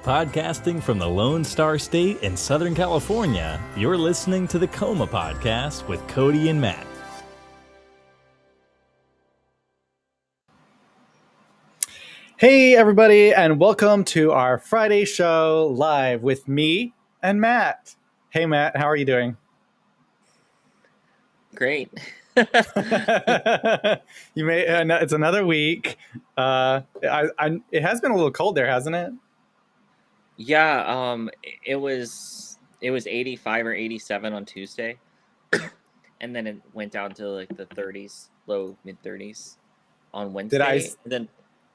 Podcasting from the Lone Star State in Southern California, you're listening to the Coma Podcast with Cody and Matt. Hey, everybody, and welcome to our Friday show live with me and Matt. Hey, Matt, how are you doing? Great. It's another week. It has been a little cold there, hasn't it? Yeah, it was 85 or 87 on Tuesday. And then it went down to like the 30s, low mid 30s on Wednesday. And then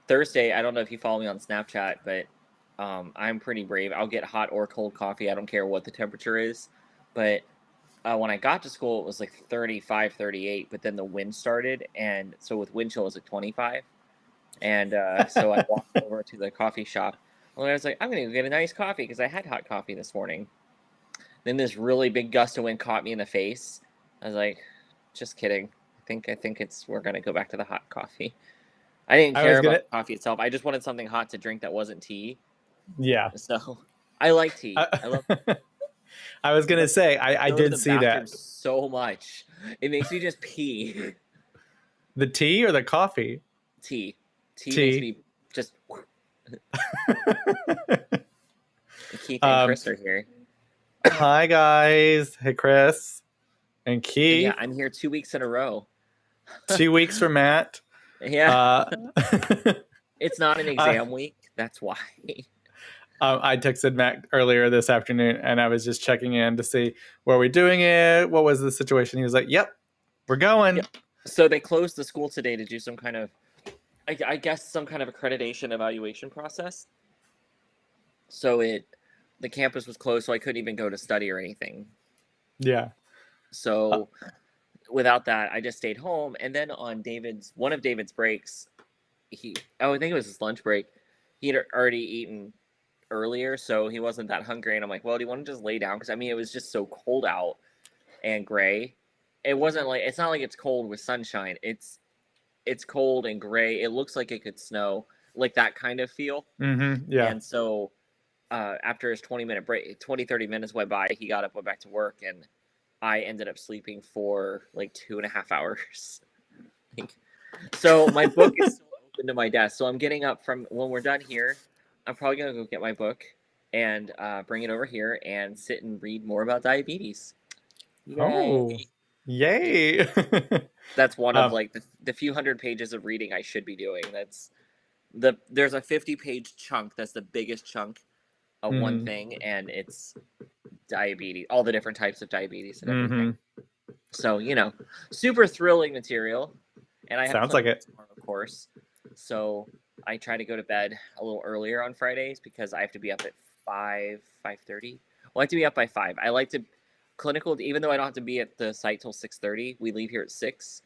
Thursday, I don't know if you follow me on Snapchat, but I'm pretty brave. I'll get hot or cold coffee. I don't care what the temperature is. But when I got to school, it was like 35, 38, but then the wind started. And so with wind chill, it was like 25. And so I walked over to the coffee shop. And I was like, I'm going to go get a nice coffee because I had hot coffee this morning. Then this really big gust of wind caught me in the face. I was like, just kidding. I think we're going to go back to the hot coffee. I didn't care about the coffee itself. I just wanted something hot to drink that wasn't tea. Yeah. So I like tea. I love I was going to say, I did see that. So much. It makes me just pee. The tea or the coffee? Tea. Tea makes me just... Keith and Chris are here. Hi, guys. Hey, Chris. And Keith. Yeah, I'm here 2 weeks in a row. 2 weeks for Matt. Yeah. It's not an exam week. That's why. I texted Matt earlier this afternoon, and I was just checking in to see, were we doing it? What was the situation? He was like, yep, we're going. Yep. So they closed the school today to do some kind of, I guess, some kind of accreditation evaluation process. So the campus was closed, so I couldn't even go to study or anything. Yeah. So without that, I just stayed home. And then on one of David's breaks, I think it was his lunch break, he had already eaten earlier, so he wasn't that hungry. And I'm like, well, do you want to just lay down? Because I mean, it was just so cold out and gray. It's not like it's cold with sunshine. It's cold and gray. It looks like it could snow, like that kind of feel. Mm-hmm, yeah. And so after his 20-minute break, 30 minutes went by, he got up, went back to work, and I ended up sleeping for like 2.5 hours. So my book is still open to my desk. So I'm getting up from when we're done here. I'm probably going to go get my book and bring it over here and sit and read more about diabetes. Yay. Oh, yay. That's one of like the few hundred pages of reading I should be doing. There's a 50-page chunk. That's the biggest chunk of one thing. And it's diabetes, all the different types of diabetes and everything. So, super thrilling material. And I have sounds like it tomorrow, of course. So I try to go to bed a little earlier on Fridays because I have to be up at 5:30. Well, I have to be up by 5. I like to even though I don't have to be at the site till 6:30. We leave here at 6.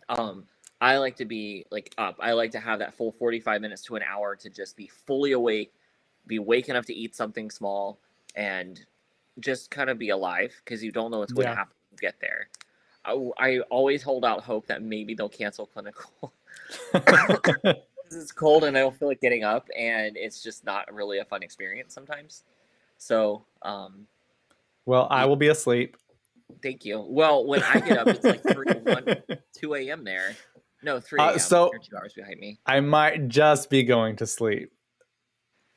I like to be like up. I like to have that full 45 minutes to an hour to just be fully awake, be awake enough to eat something small, and just kind of be alive because you don't know what's going to happen when you get there. I always hold out hope that maybe they'll cancel clinical. It's cold and I don't feel like getting up, and it's just not really a fun experience sometimes. So, well, I will be asleep. Thank you. Well, when I get up, it's like 2 a.m. there. No, 3 a.m. So you're 2 hours behind me. I might just be going to sleep.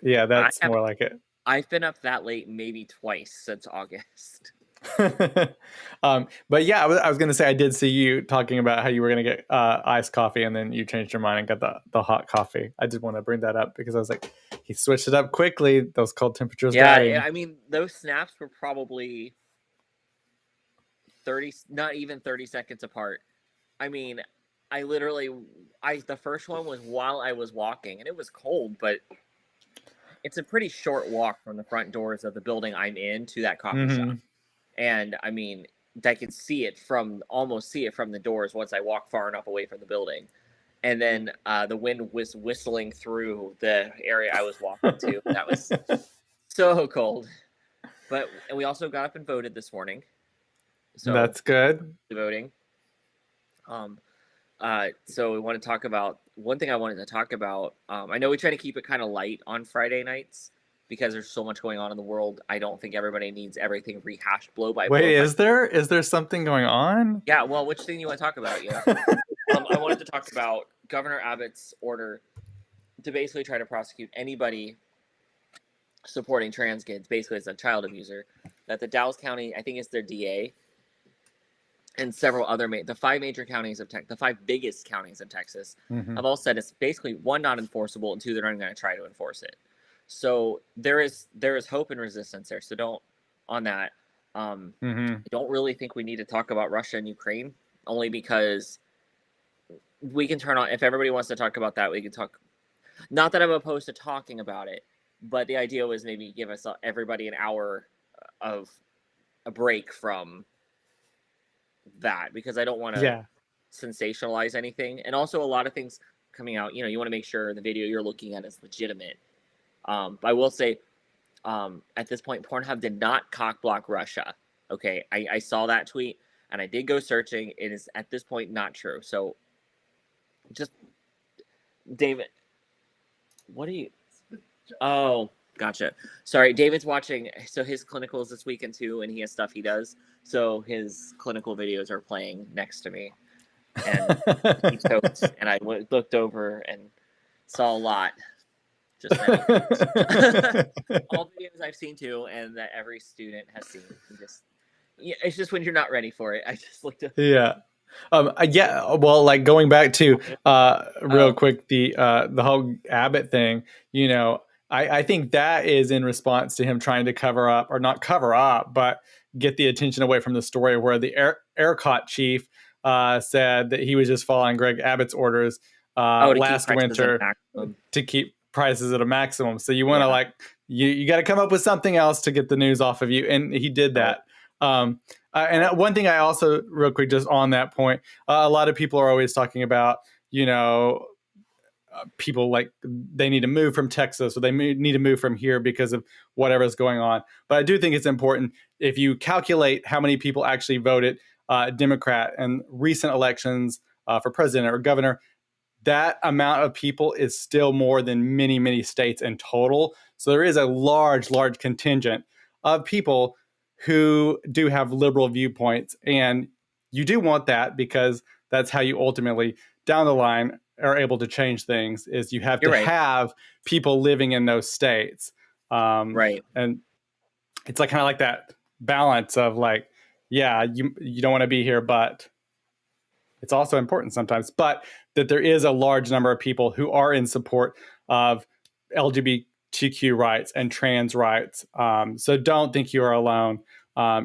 Yeah, that's more like it. I've been up that late maybe twice since August. But yeah, I was going to say, I did see you talking about how you were going to get iced coffee and then you changed your mind and got the hot coffee. I did want to bring that up because I was like, he switched it up quickly. Those cold temperatures. Yeah, I mean, those snaps were probably 30, not even 30 seconds apart. I mean, the first one was while I was walking, and it was cold, but it's a pretty short walk from the front doors of the building I'm in to that coffee shop. And I mean, I could almost see it from the doors once I walk far enough away from the building. And then the wind was whistling through the area I was walking to. That was so cold. And we also got up and voted this morning. So that's good. Voting. So we want to talk about one thing I wanted to talk about. I know we try to keep it kind of light on Friday nights, because there's so much going on in the world. I don't think everybody needs everything rehashed blow by blow. Wait, is there something going on? Yeah, well, which thing do you want to talk about? Yeah. I wanted to talk about Governor Abbott's order to basically try to prosecute anybody supporting trans kids, basically as a child abuser. That the Dallas County, I think it's their DA, and several other the 5 major counties of the 5 biggest counties in Texas have all said it's basically, 1, not enforceable, and 2, they're not even going to try to enforce it. So there is hope and resistance there. So don't on that. I don't really think we need to talk about Russia and Ukraine, only because we can turn on, if everybody wants to talk about that, we can talk. Not that I'm opposed to talking about it, but the idea was maybe give us everybody an hour of a break from that, because I don't want to sensationalize anything. And also a lot of things coming out, you want to make sure the video you're looking at is legitimate. I will say, at this point, Pornhub did not cock block Russia. Okay, I saw that tweet and I did go searching. It is at this point not true. So, just David, what are you? Oh, gotcha. Sorry, David's watching. So his clinicals this weekend too, and he has stuff he does. So his clinical videos are playing next to me, and he choked. And I looked over and saw a lot. Just all videos I've seen too, and that every student has seen. It's just when you're not ready for it. I just looked up. Yeah. Well, like going back to real quick, the whole Abbott thing, I think that is in response to him trying to cover up, or not cover up, but get the attention away from the story where the ERCOT chief said that he was just following Greg Abbott's orders last winter to keep prices at a maximum. So you want to you got to come up with something else to get the news off of you. And he did that. And one thing I also, real quick, just on that point, a lot of people are always talking about, people like they need to move from Texas, or they need to move from here because of whatever's going on. But I do think it's important, if you calculate how many people actually voted Democrat in recent elections for president or governor, that amount of people is still more than many, many states in total. So there is a large, large contingent of people who do have liberal viewpoints. And you do want that, because that's how you ultimately, down the line, are able to change things, is you have have people living in those states. Right. And it's like kind of like that balance of like, you don't want to be here, but it's also important sometimes. But that there is a large number of people who are in support of LGBTQ rights and trans rights. So don't think you are alone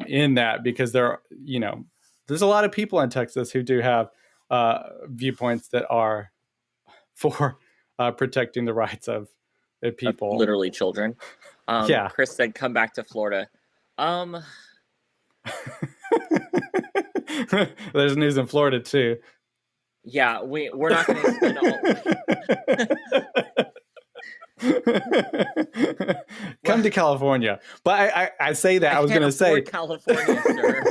in that, because there's a lot of people in Texas who do have viewpoints that are for protecting the rights of people, literally children. Chris said, "Come back to Florida." There's news in Florida too. Yeah, we're not going to spend all. Come to California. But I say that I was going to say California, sir.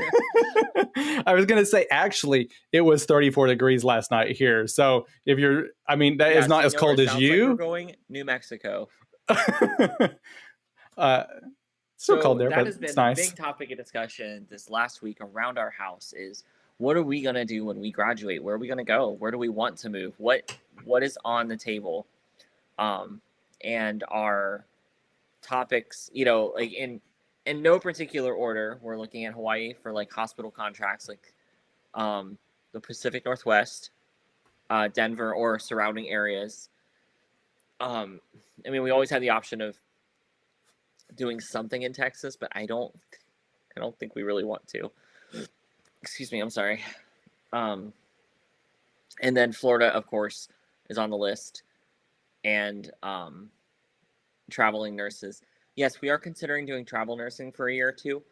I was going to say, actually, it was 34 degrees last night here. So if you're, that is not as cold as you. Like we're going New Mexico. Still cold there, that but has been it's nice. A big topic of discussion this last week around our house is, what are we going to do when we graduate? Where are we going to go? Where do we want to move? What is on the table? And our topics, like in no particular order, we're looking at Hawaii for like hospital contracts, like the Pacific Northwest, Denver or surrounding areas. We always had the option of doing something in Texas, but I don't think we really want to. Excuse me, I'm sorry. And then Florida, of course, is on the list. And traveling nurses. Yes, we are considering doing travel nursing for a year or two.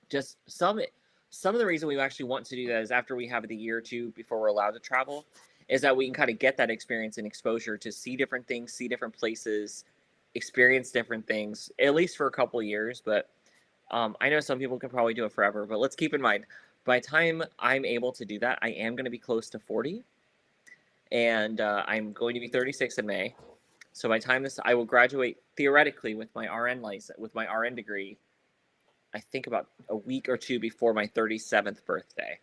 Just some of the reason we actually want to do that is after we have the year or two before we're allowed to travel, is that we can kind of get that experience and exposure to see different things, see different places, experience different things, at least for a couple of years. But I know some people can probably do it forever, but let's keep in mind, by the time I'm able to do that, I am going to be close to 40. And I'm going to be 36 in May. So by the time I will graduate theoretically with my RN license, with my RN degree, I think about a week or two before my 37th birthday.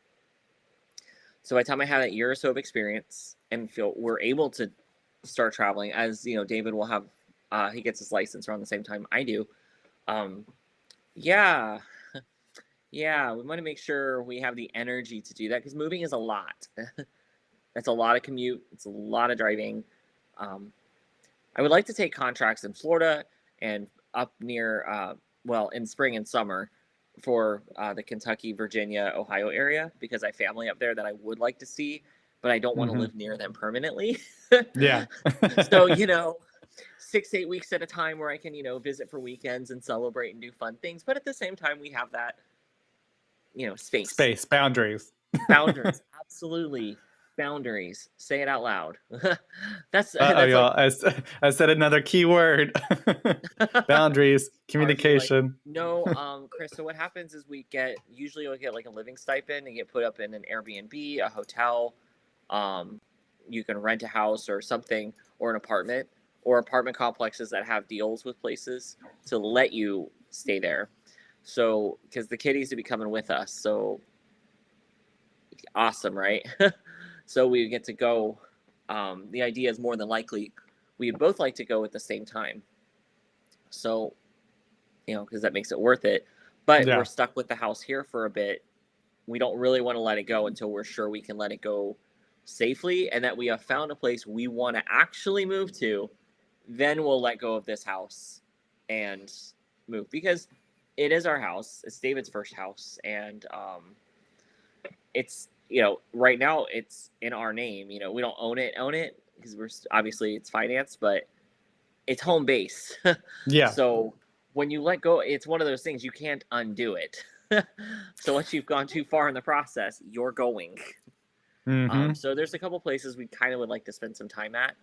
So by the time I have that year or so of experience and feel we're able to start traveling, as you know, David will have, he gets his license around the same time I do. Yeah, yeah, we want to make sure we have the energy to do that because moving is a lot. That's a lot of commute. It's a lot of driving. I would like to take contracts in Florida and up near, well, in spring and summer for the Kentucky, Virginia, Ohio area because I have family up there that I would like to see, but I don't want to live near them permanently. Yeah. So, 6-8 weeks at a time where I can, visit for weekends and celebrate and do fun things. But at the same time, we have that, space. Boundaries. Boundaries. Absolutely. Boundaries. Say it out loud. that's y'all. I said another key word. Boundaries, communication. No, Chris, so what happens is usually we'll get like a living stipend and get put up in an Airbnb, a hotel. You can rent a house or something, or an apartment, or apartment complexes that have deals with places to let you stay there. So, because the kiddies will be coming with us, so awesome, right? So we get to go. The idea is more than likely we'd both like to go at the same time. So, because that makes it worth it. But we're stuck with the house here for a bit. We don't really want to let it go until we're sure we can let it go safely and that we have found a place we want to actually move to. Then we'll let go of this house and move because it is our house. It's David's first house. And it's, right now it's in our name. We don't own it because obviously it's financed, but it's home base. Yeah. So when you let go, it's one of those things you can't undo it. So once you've gone too far in the process, you're going. So there's a couple places we kind of would like to spend some time at,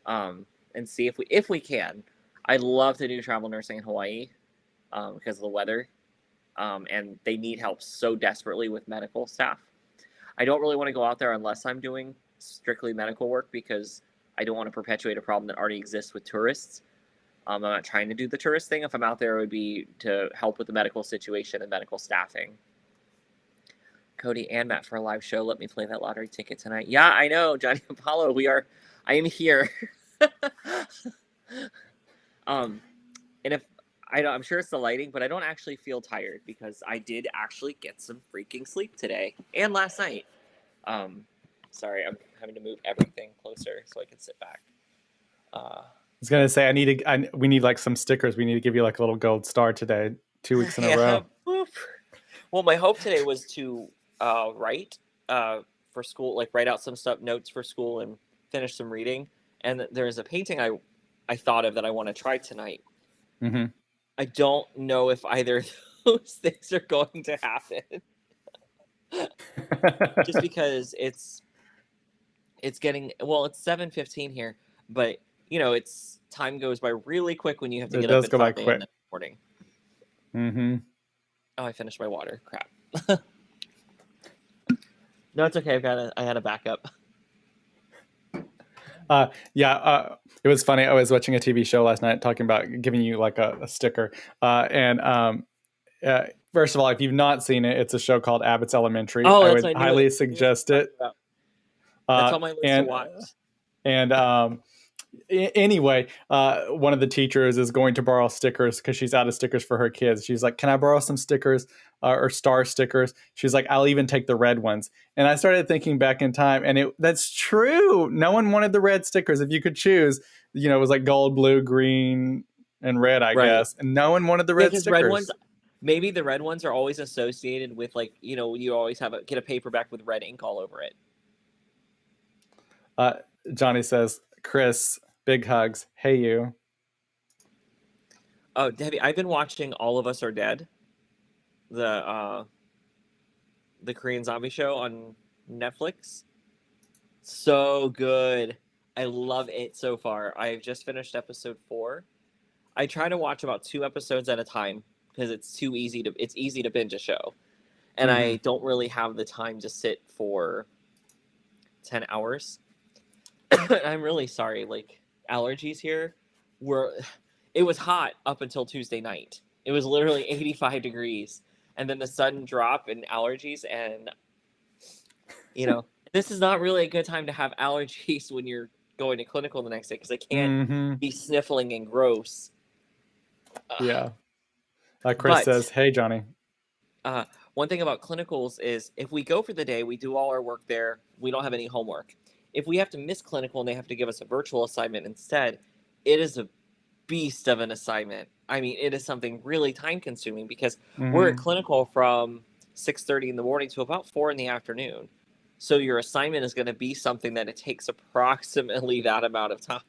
and see if we can. I'd love to do travel nursing in Hawaii, because of the weather, and they need help so desperately with medical staff. I don't really want to go out there unless I'm doing strictly medical work because I don't want to perpetuate a problem that already exists with tourists. I'm not trying to do the tourist thing. If I'm out there, it would be to help with the medical situation and medical staffing. Cody and Matt for a live show. Let me play that lottery ticket tonight. Yeah, I know, Johnny Apollo. I am here. And if I'm sure it's the lighting, but I don't actually feel tired because I did actually get some freaking sleep today and last night. Sorry, I'm having to move everything closer so I can sit back. I was gonna say we need like some stickers. We need to give you like a little gold star today, 2 weeks in a row. Well, my hope today was to write for school, like write out some notes for school and finish some reading. And there's a painting I thought of that I want to try tonight. I don't know if either of those things are going to happen. Just because it's getting, well, it's 7:15 here, but it's time goes by really quick when you have to get up at 5 a.m. in the morning. Oh, I finished my water. Crap. No, it's okay. I had a backup. It was funny. I was watching a TV show last night talking about giving you like a sticker. First of all, if you've not seen it, it's a show called Abbott's Elementary. I would highly suggest it. That's on my list to watch. And anyway, one of the teachers is going to borrow stickers because she's out of stickers for her kids. She's like, "Can I borrow some stickers or star stickers?" She's like, "I'll even take the red ones." And I started thinking back in time, and that's true. No one wanted the red stickers. If you could choose, it was like gold, blue, green, and red, I guess. And no one wanted the red stickers. Red ones, maybe the red ones are always associated with you always get a paperback with red ink all over it. Johnny says, "Chris, big hugs. Hey, you." Oh, Debbie, I've been watching All of Us Are Dead, the Korean zombie show on Netflix. So good. I love it so far. I've just finished episode 4. I try to watch about 2 episodes at a time because it's easy to binge a show. And I don't really have the time to sit for 10 hours. I'm really sorry. allergies here were, it was hot up until Tuesday night. It was literally 85 degrees. And then the sudden drop in allergies. And, this is not really a good time to have allergies when you're going to clinical the next day because I can't be sniffling and gross. Yeah. Like Chris But says, hey, Johnny. one thing about clinicals is if we go for the day, we do all our work there. We don't have any homework. If we have to miss clinical and they have to give us a virtual assignment instead, it is a beast of an assignment. I mean, it is something really time consuming because we're at clinical from 6:30 in the morning to about 4 in the afternoon. So your assignment is going to be something that it takes approximately that amount of time.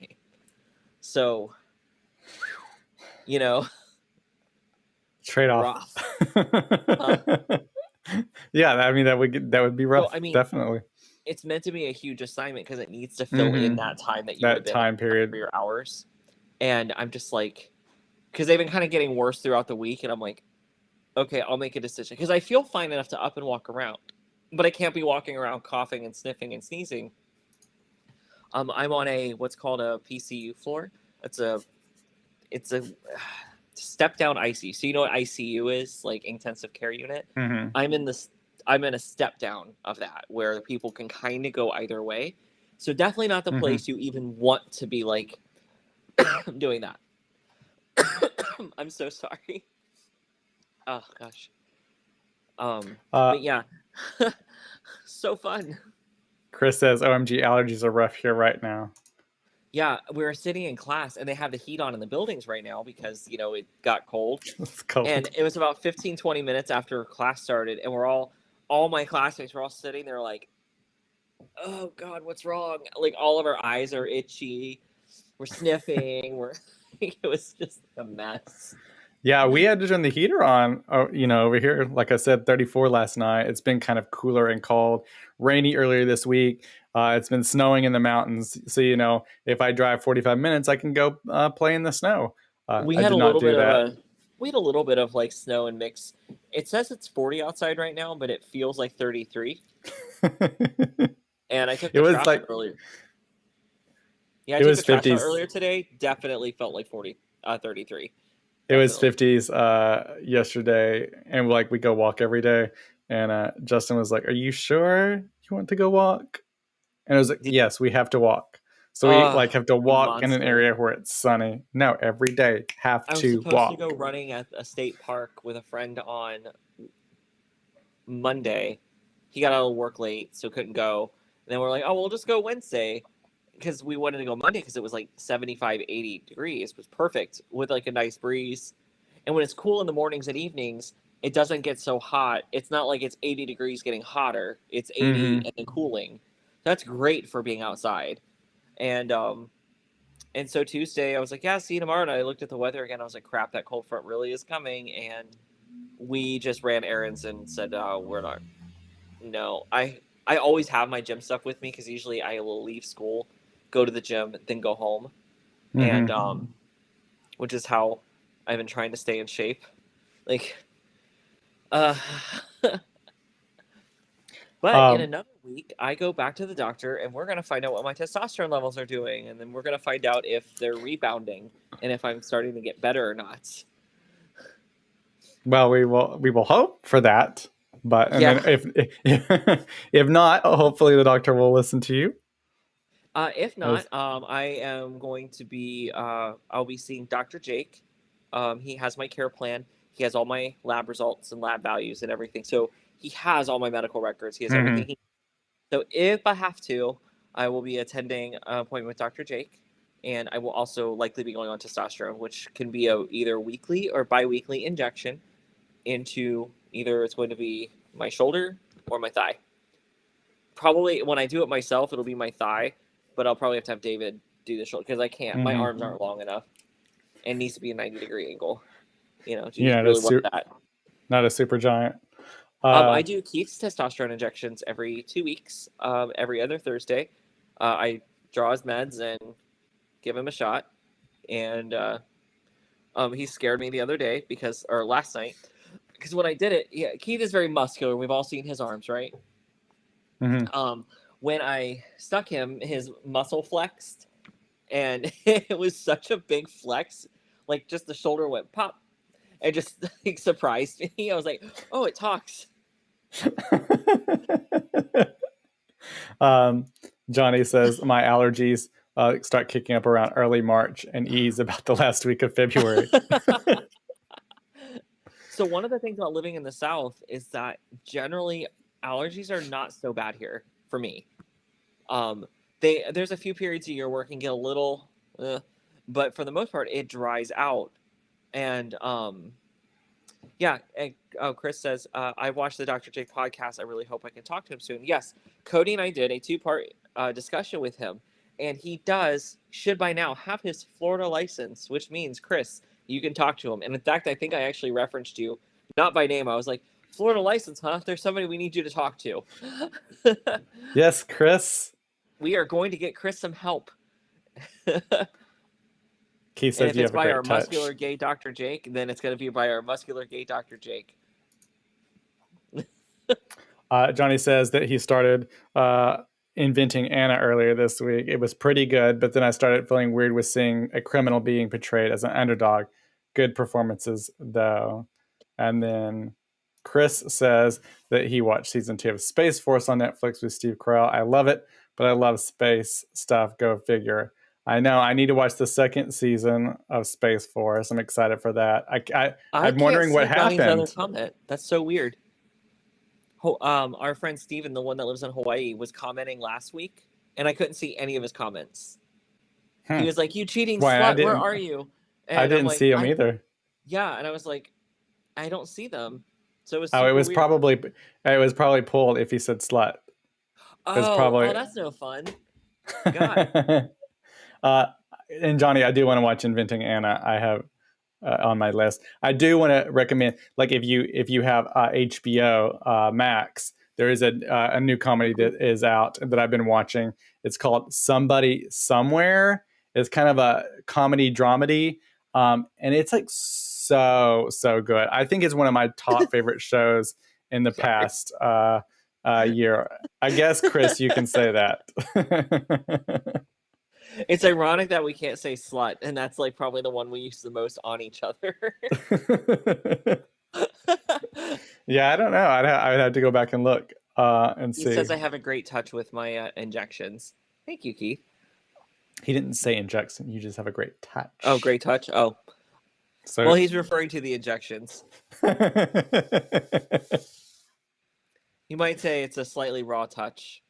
So, Trade-off. rough. Yeah, I mean that would be rough. So, I mean, definitely. It's meant to be a huge assignment because it needs to fill in that time that you would have been time period for your hours. And I'm just like, because they've been kind of getting worse throughout the week, and I'm like, okay, I'll make a decision because I feel fine enough to up and walk around, but I can't be walking around coughing and sniffing and sneezing. I'm on what's called a PCU floor. It's a step down ICU. So you know what ICU is, like intensive care unit. I'm in a step down of that where people can kind of go either way. So definitely not the place you even want to be like doing that. I'm so sorry. Oh gosh. But yeah, so fun. Chris says, OMG, allergies are rough here right now. Yeah, we were sitting in class and they have the heat on in the buildings right now because, it got cold. It's cold. And it was about 15, 20 minutes after class started. And all my classmates were all sitting there like, oh God, what's wrong? Like all of our eyes are itchy. We're sniffing. It was just a mess. Yeah, we had to turn the heater on, over here. Like I said, 34 last night. It's been kind of cooler and cold, rainy earlier this week. It's been snowing in the mountains. So, if I drive 45 minutes, I can go play in the snow. We I had did a not little do bit that. we had a little bit of like snow and mix. It says it's 40 outside right now, but it feels like 33. And I took It the was trash like out earlier. Yeah, I it took was the trash out 50s. earlier today. Definitely felt like 33. It was Definitely. 50s yesterday, and we go walk every day. And Justin was like, "Are you sure you want to go walk?" And I was like, "Yes, we have to walk." So we have to You walk in an monster. area where it's sunny. No, every day have I was to supposed walk. to go running at a state park with a friend on Monday. He got out of work late, so couldn't go. And then we're like, oh, we'll just go Wednesday. Because we wanted to go Monday because it was like 75, 80 degrees. It was perfect with like a nice breeze. And when it's cool in the mornings and evenings, it doesn't get so hot. It's not like it's 80 degrees getting hotter. It's 80 and then cooling. That's great for being outside. And so Tuesday I was like, yeah, see you tomorrow. And I looked at the weather again. I was like, crap, that cold front really is coming. And we just ran errands and said, we're not. No, I always have my gym stuff with me because usually I will leave school, go to the gym, then go home, and which is how I've been trying to stay in shape. Like, but in another week, I go back to the doctor, and we're gonna find out what my testosterone levels are doing, and then we're gonna find out if they're rebounding and if I'm starting to get better or not. Well, we will hope for that. But then if not, hopefully the doctor will listen to you. If not, I am going to be. I'll be seeing Dr. Jake. He has my care plan. He has all my lab results and lab values and everything. So he has all my medical records. He has everything. So if I have to, I will be attending an appointment with Dr. Jake, and I will also likely be going on testosterone, which can be either weekly or biweekly injection into either it's going to be my shoulder or my thigh. Probably when I do it myself, it'll be my thigh, but I'll probably have to have David do the shoulder because I can't. My arms aren't long enough. It needs to be a 90-degree angle. Do you really want that? Not a super giant. I do Keith's testosterone injections every 2 weeks, every other Thursday. I draw his meds and give him a shot. And he scared me the other day or last night, because when I did it, Keith is very muscular. We've all seen his arms, right? When I stuck him, his muscle flexed, and it was such a big flex. Like, just the shoulder went pop, and just like surprised me. I was like, "Oh, it talks." Johnny says my allergies start kicking up around early March and ease about the last week of February. So one of the things about living in the South is that generally allergies are not so bad here for me. There's a few periods a year where it can get a little, but for the most part, it dries out. And yeah. And, Chris says, I watched the Dr. Jake podcast. I really hope I can talk to him soon. Yes, Cody and I did a 2-part discussion with him, and he should by now have his Florida license, which means, Chris, you can talk to him. And in fact, I think I actually referenced you, not by name. I was like, Florida license, huh? There's somebody we need you to talk to. Yes, Chris. We are going to get Chris some help. Keith And says if you it's have a by great our touch. muscular gay Dr. Jake, then it's going to be by our muscular gay Dr. Jake. Johnny says that he started inventing Anna earlier this week. It was pretty good, but then I started feeling weird with seeing a criminal being portrayed as an underdog. Good performances, though. And then Chris says that he watched season 2 of Space Force on Netflix with Steve Carell. I love it, but I love space stuff. Go figure. I know. I need to watch the second season of Space Force. I'm excited for that. I'm can't wondering what see Johnny's other happened. comment. That's so weird. Our friend Steven, the one that lives in Hawaii, was commenting last week, and I couldn't see any of his comments. He was like, "You cheating Why, slut, where are you?" And I I'm didn't like, see him either. Yeah, and I was like, I don't see them. So it was Oh, super it was weird. probably pulled if he said slut. It was probably that's no fun. God. And Johnny, I do want to watch Inventing Anna. I have on my list. I do want to recommend, like, if you have HBO Max, there is a new comedy that is out that I've been watching. It's called Somebody Somewhere. It's kind of a comedy dramedy, and it's like so good. I think it's one of my top favorite shows in the past year. I guess, Chris, you can say that. It's ironic that we can't say slut, and that's like probably the one we use the most on each other. Yeah, I don't know. I'd have to go back and look and He see. says I have a great touch with my injections. Thank you, Keith. He didn't say injection. You just have a great touch. Oh, great touch. Oh, so well, he's referring to the injections. You might say it's a slightly raw touch.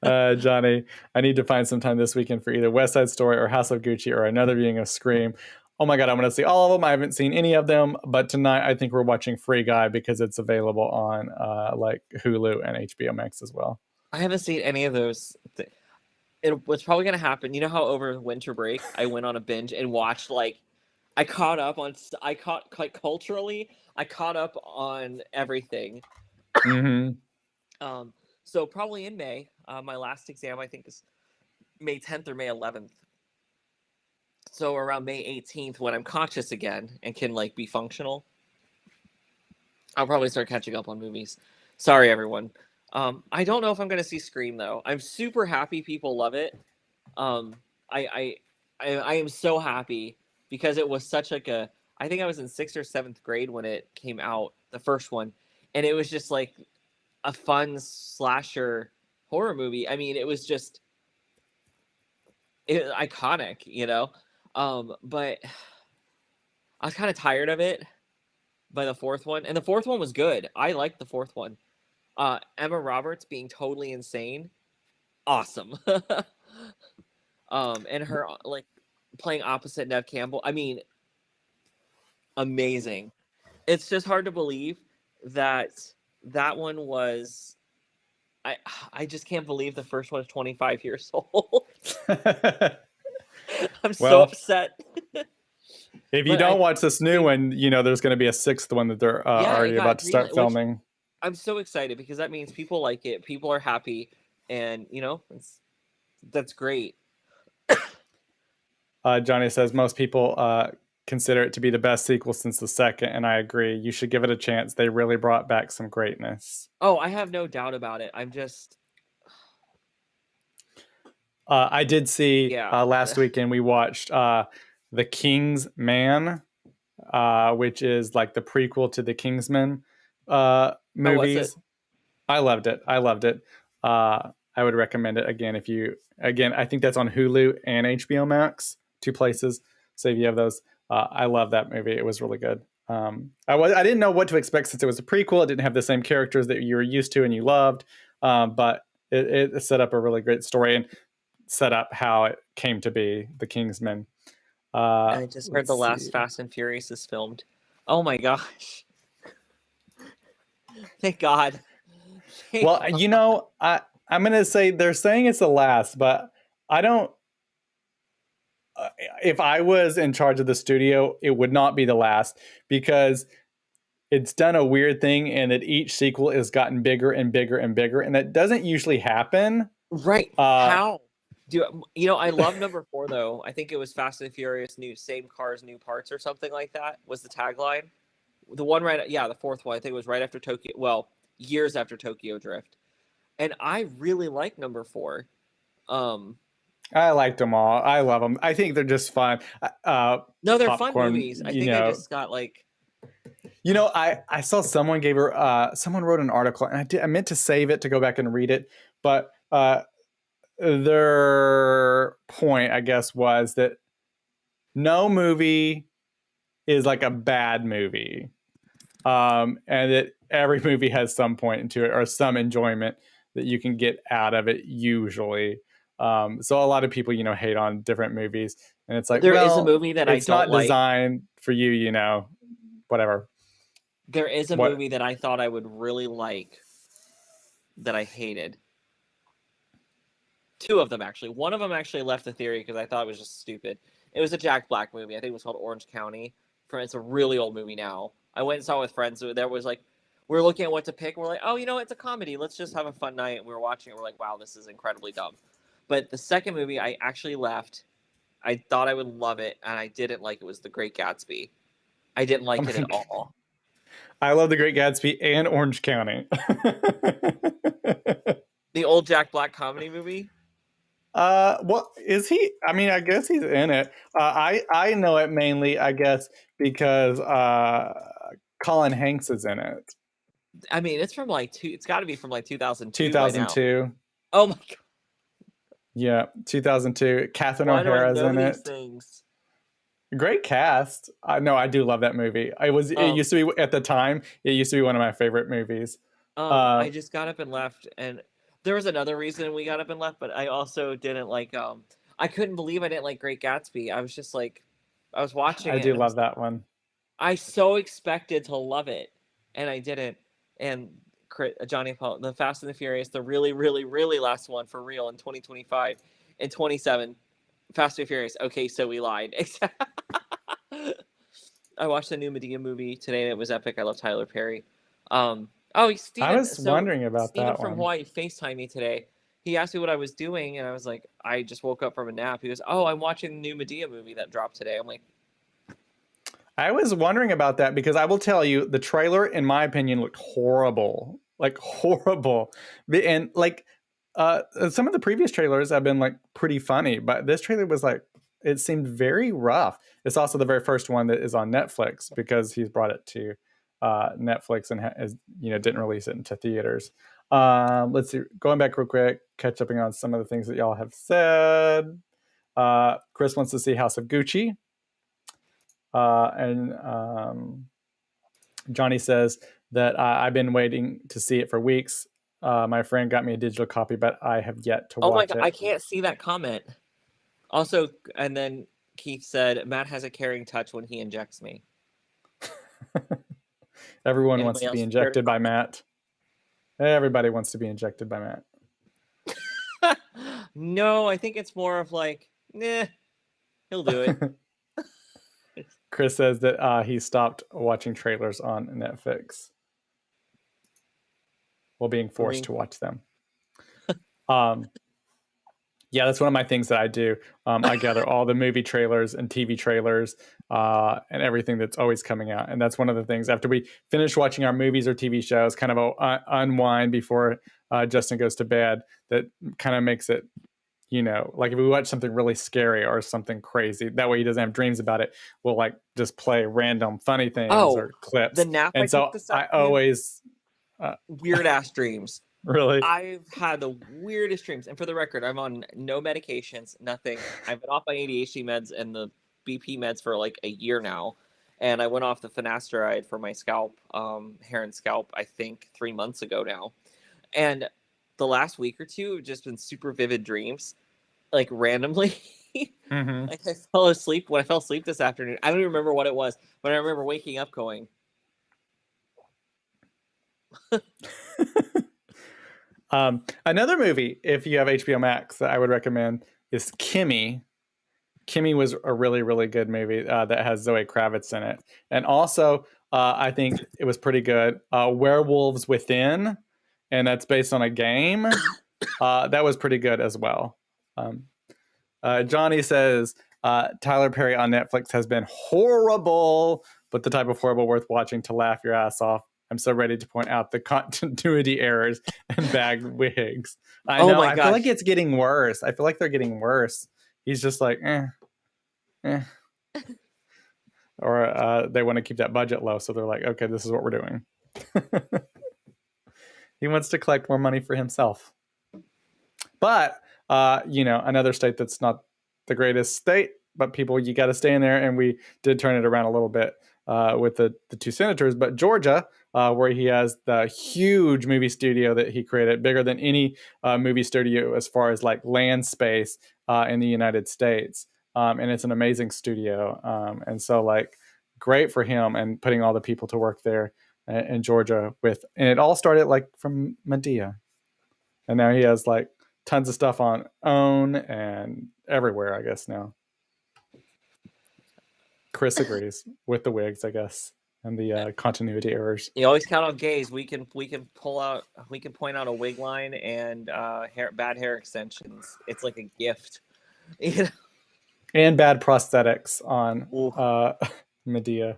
Johnny, I need to find some time this weekend for either West Side Story or House of Gucci or another viewing of Scream. Oh my God, I'm going to see all of them. I haven't seen any of them, but tonight I think we're watching Free Guy because it's available on like Hulu and HBO Max as well. I haven't seen any of those. What's probably going to happen, you know how over winter break I went on a binge and watched, like, culturally, I caught up on everything. Mm-hmm. So probably in May, my last exam I think is May 10th or May 11th. So around May 18th, when I'm conscious again and can, like, be functional, I'll probably start catching up on movies. Sorry, everyone. I don't know if I'm going to see Scream, though. I'm super happy people love it. I am so happy because it was such like I think I was in 6th or 7th grade when it came out, the first one, and it was just like a fun slasher horror movie. I mean, it was just iconic, you know. But I was kind of tired of it by the 4th one, and the 4th one was good. I liked the 4th one. Emma Roberts being totally insane, awesome. And her, like, playing opposite Nev Campbell, I mean, amazing. It's just hard to believe that one was. I just can't believe the first one is 25 years old. I'm so upset. If you don't watch this new one, you know there's going to be a 6th one that they're already about to start filming. I'm so excited because that means people like it, people are happy, and you know that's great. Johnny says most people consider it to be the best sequel since the second, and I agree. You should give it a chance. They really brought back some greatness. Oh, I have no doubt about it. I did see Yeah. last weekend we watched The King's Man, which is like the prequel to the Kingsman How was it? movies. I loved it. I loved it. I would recommend it again if you. Again, I think that's on Hulu and HBO Max, two places. So if you have those, I love that movie. It was really good. I didn't know what to expect since it was a prequel. It didn't have the same characters that you were used to and you loved, but it set up a really great story and set up how it came to be the Kingsman. I just heard the Let's last see. Fast and Furious is filmed. Oh my gosh. Thank God. Thank Well, God. I'm gonna say they're saying it's the last, but I don't. If I was in charge of the studio, it would not be the last because it's done a weird thing and that each sequel has gotten bigger and bigger and bigger, and that doesn't usually happen. Right. Uh, How? I love number 4 though. I think it was Fast and Furious new same cars, new parts or something like that was the tagline. The one the fourth one, I think it was right after Tokyo, well, years after Tokyo Drift. And I really like number 4. Um I liked them all. I love them. I think they're just fun. no, they're fun Popcorn. movies. I think I just got like I saw someone gave her. Someone wrote an article, and I meant to save it to go back and read it, but their point, I guess, was that no movie is like a bad movie, and that every movie has some point into it or some enjoyment that you can get out of it usually. So a lot of people, hate on different movies, and it's like, there is a well, movie that I it's don't not like. designed for you, whatever. There is a What? movie that I thought I would really like that I hated. 2 of them actually. One of them actually left the theory because I thought it was just stupid. It was a Jack Black movie. I think it was called Orange County. It's a really old movie now. I went and saw it with friends. There was like, we're looking at what to pick. We're like, oh, it's a comedy. Let's just have a fun night. And we were watching it. We're like, wow, this is incredibly dumb. But the second movie I actually left. I thought I would love it, and I didn't like it. Was The Great Gatsby. I didn't like it at all. I love The Great Gatsby and Orange County. The old Jack Black comedy movie. Well, is he? I mean, I guess he's in it. I know it mainly, I guess, because Colin Hanks is in it. I mean, it's from like it's got to be from like 2002 by now. 2002. Oh my god. Yeah, 2002. Catherine Why do I O'Hara's know in these it. things? Great cast. No, I do love that movie. It used to be at the time. It used to be one of my favorite movies. I just got up and left, and there was another reason we got up and left, but I also didn't like. I couldn't believe I didn't like Great Gatsby. I was just like, I was watching I it. do love that one. I so expected to love it, and I didn't. And Johnny Paul, the Fast and the Furious, the really, really, really last one for real in 2025 and 27. Fast and Furious. Okay, so we lied. I watched the new Medea movie today, and it was epic. I love Tyler Perry. Steven. I was wondering about Steven that from one. Hawaii FaceTimed me today. He asked me what I was doing, and I was like, I just woke up from a nap. He goes, "Oh, I'm watching the new Medea movie that dropped today." I'm like, I was wondering about that because I will tell you, the trailer, in my opinion, looked horrible. Like horrible. And like some of the previous trailers have been like pretty funny, but this trailer was like, it seemed very rough. It's also the very first one that is on Netflix because he's brought it to Netflix and didn't release it into theaters. Let's see. Going back real quick, catch up on some of the things that y'all have said. Chris wants to see House of Gucci. And Johnny says that I've been waiting to see it for weeks. My friend got me a digital copy, but I have yet to watch it. Oh my god, I can't see that comment. Also, and then Keith said, Matt has a caring touch when he injects me. Everyone wants to be injected by Matt. Everybody wants to be injected by Matt. No, I think it's more of like, nah, he'll do it. Chris says that he stopped watching trailers on Netflix while being forced to watch them. Yeah, that's one of my things that I do. I gather all the movie trailers and TV trailers and everything that's always coming out. And that's one of the things after we finish watching our movies or TV shows, kind of unwind before Justin goes to bed. That kind of makes it, like if we watch something really scary or something crazy, that way he doesn't have dreams about it. We'll like just play random funny things or clips. The nap I And so took this I afternoon, always weird ass dreams. really. I've had the weirdest dreams, and for the record, I'm on no medications, nothing. I've been off my ADHD meds and the BP meds for like a year now, and I went off the finasteride for my scalp, hair and scalp, I think 3 months ago now. And the last week or two have just been super vivid dreams, like randomly. Mhm. Like I fell asleep when I fell asleep this afternoon. I don't even remember what it was, but I remember waking up going, Another movie, if you have HBO Max, that I would recommend is Kimmy. Kimmy was a really, really good movie that has Zoe Kravitz in it. And also, I think it was pretty good. Werewolves Within, and that's based on a game. That was pretty good as well. Johnny says Tyler Perry on Netflix has been horrible, but the type of horrible worth watching to laugh your ass off. I'm so ready to point out the continuity errors and bagged wigs. I "Oh know. my I feel like gosh!" it's getting worse. I feel like they're getting worse. He's just like, eh. Or they want to keep that budget low, so they're like, okay, this is what we're doing. He wants to collect more money for himself. But another state that's not the greatest state, but people, you got to stay in there, and we did turn it around a little bit with the two senators. But Georgia, where he has the huge movie studio that he created, bigger than any movie studio as far as like land space in the United States, and it's an amazing studio, and so like great for him and putting all the people to work there in Georgia and it all started like from Medea, and now he has like tons of stuff on OWN and everywhere, I guess now. Chris agrees with the wigs, I guess, and the continuity errors. You always count on gays. We can point out a wig line and bad hair extensions. It's like a gift. You know? And bad prosthetics on Ooh. Medea.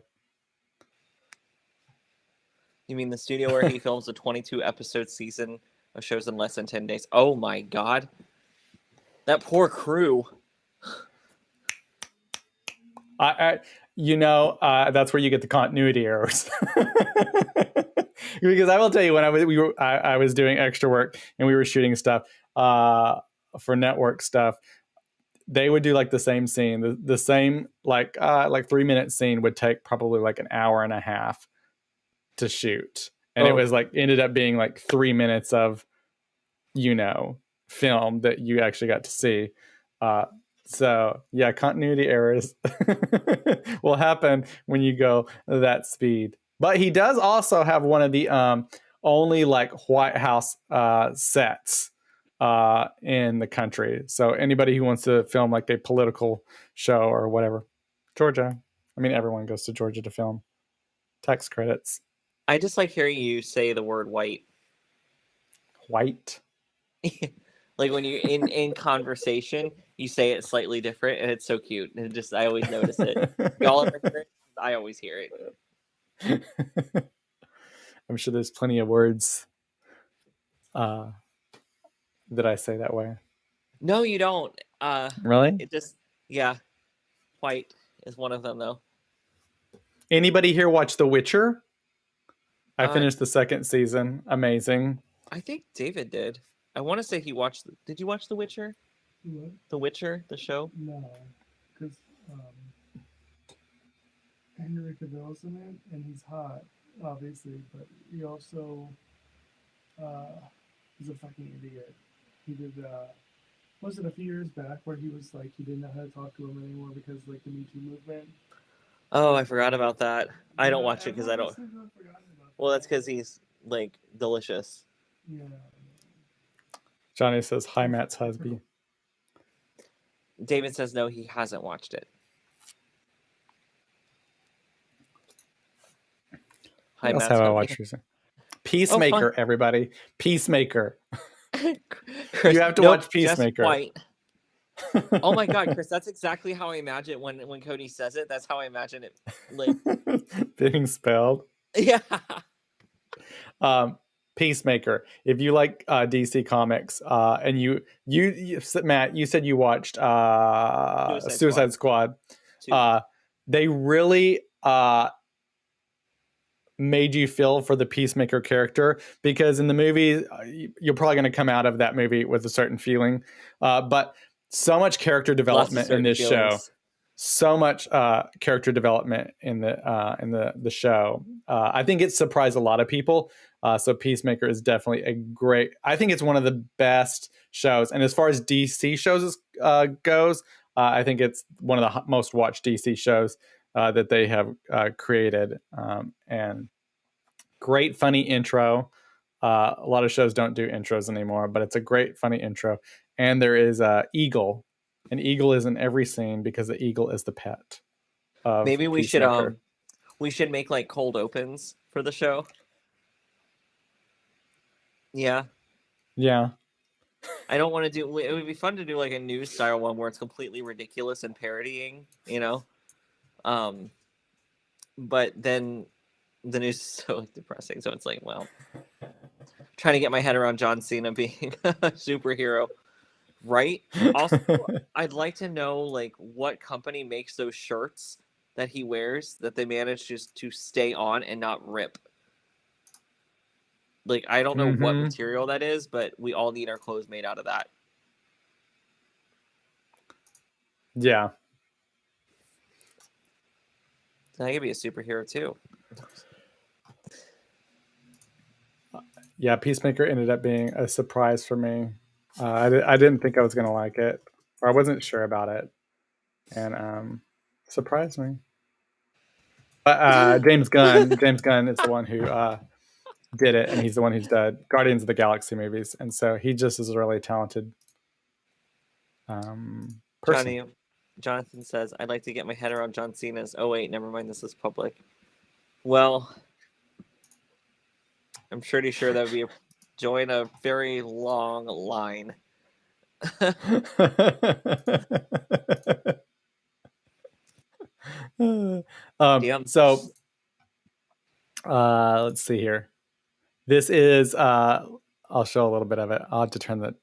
You mean the studio where he films a 22 episode season of shows in less than 10 days? Oh my god. That poor crew. That's where you get the continuity errors. Because I will tell you, when I was doing extra work and we were shooting stuff for network stuff, they would do like the same scene, the same like 3-minute scene would take probably like an hour and a half to shoot, and it was like ended up being like 3 minutes of film that you actually got to see. So yeah, continuity errors will happen when you go that speed. But he does also have one of the only like White House sets in the country. So anybody who wants to film like a political show or whatever, Georgia. I mean, everyone goes to Georgia to film. Tax credits. I just like hearing you say the word white. White. Like when you in conversation, you say it slightly different, and it's so cute. And I always notice it. Y'all ever hear it? I always hear it. I'm sure there's plenty of words that I say that way. No, you don't. Really? It just white is one of them though. Anybody here watch The Witcher? I finished the second season. Amazing. I think David did. I want to say he watched. Did you watch The Witcher? What? The Witcher, the show? No, because Henry Cavill's in it, and he's hot, obviously, but he also is a fucking idiot. He did, was it a few years back where he was like, he didn't know how to talk to women anymore because like the Me Too movement? Oh, I forgot about that. I don't watch it because I everyone don't. seems to have forgotten about Well, that. that's because he's like delicious. Yeah. Johnny says, hi, Matt's husband. David says no, he hasn't watched it. Hi, What else Matt's have I husband. watched recently? Peacemaker, everybody. Peacemaker. Chris, You have to watch just Peacemaker. white. Oh my god, Chris, that's exactly how I imagine when Cody says it. That's how I imagine it. Like Being spelled. yeah. Peacemaker. If you like DC Comics, and Matt, you said you watched Suicide Squad. They really made you feel for the Peacemaker character, because in the movie, you're probably going to come out of that movie with a certain feeling. But so much character development in this show. So much character development in the show. I think it surprised a lot of people. So Peacemaker is definitely a great. I think it's one of the best shows. And as far as DC shows goes, I think it's one of the most watched DC shows that they have created. And great funny intro. A lot of shows don't do intros anymore, but it's a great funny intro. And there is Eagle. An eagle is in every scene because the eagle is the pet of Maybe we Peacemaker. should make like cold opens for the show. Yeah. I don't want to do. It would be fun to do like a news style one where it's completely ridiculous and parodying, But then the news is so like, depressing, so it's like, well, trying to get my head around John Cena being a superhero. Right. Also, I'd like to know like what company makes those shirts that he wears that they manage just to stay on and not rip. Like, I don't know what material that is, but we all need our clothes made out of that. Yeah. I could be a superhero too. Yeah, Peacemaker ended up being a surprise for me. I didn't think I was going to like it, or I wasn't sure about it, and surprised me. But James Gunn is the one who did it, and he's the one who's done Guardians of the Galaxy movies, and so he just is a really talented person. Jonathan says, I'd like to get my head around John Cena's. Oh wait, never mind, this is public. Well, I'm pretty sure that would join a very long line. So let's see here. This is I'll show a little bit of it. I'll have to turn the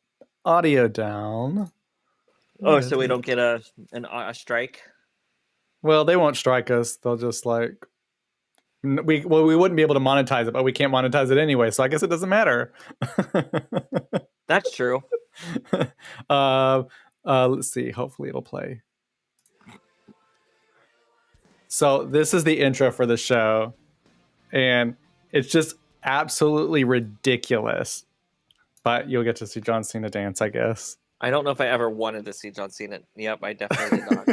audio down. So we don't get a strike? Well, they won't strike us. They'll just like we wouldn't be able to monetize it, but we can't monetize it anyway, so I guess it doesn't matter. That's true. Let's see. Hopefully it'll play. So this is the intro for the show, and it's just absolutely ridiculous. But you'll get to see John Cena dance, I guess. I don't know if I ever wanted to see John Cena. Yep, I definitely did not.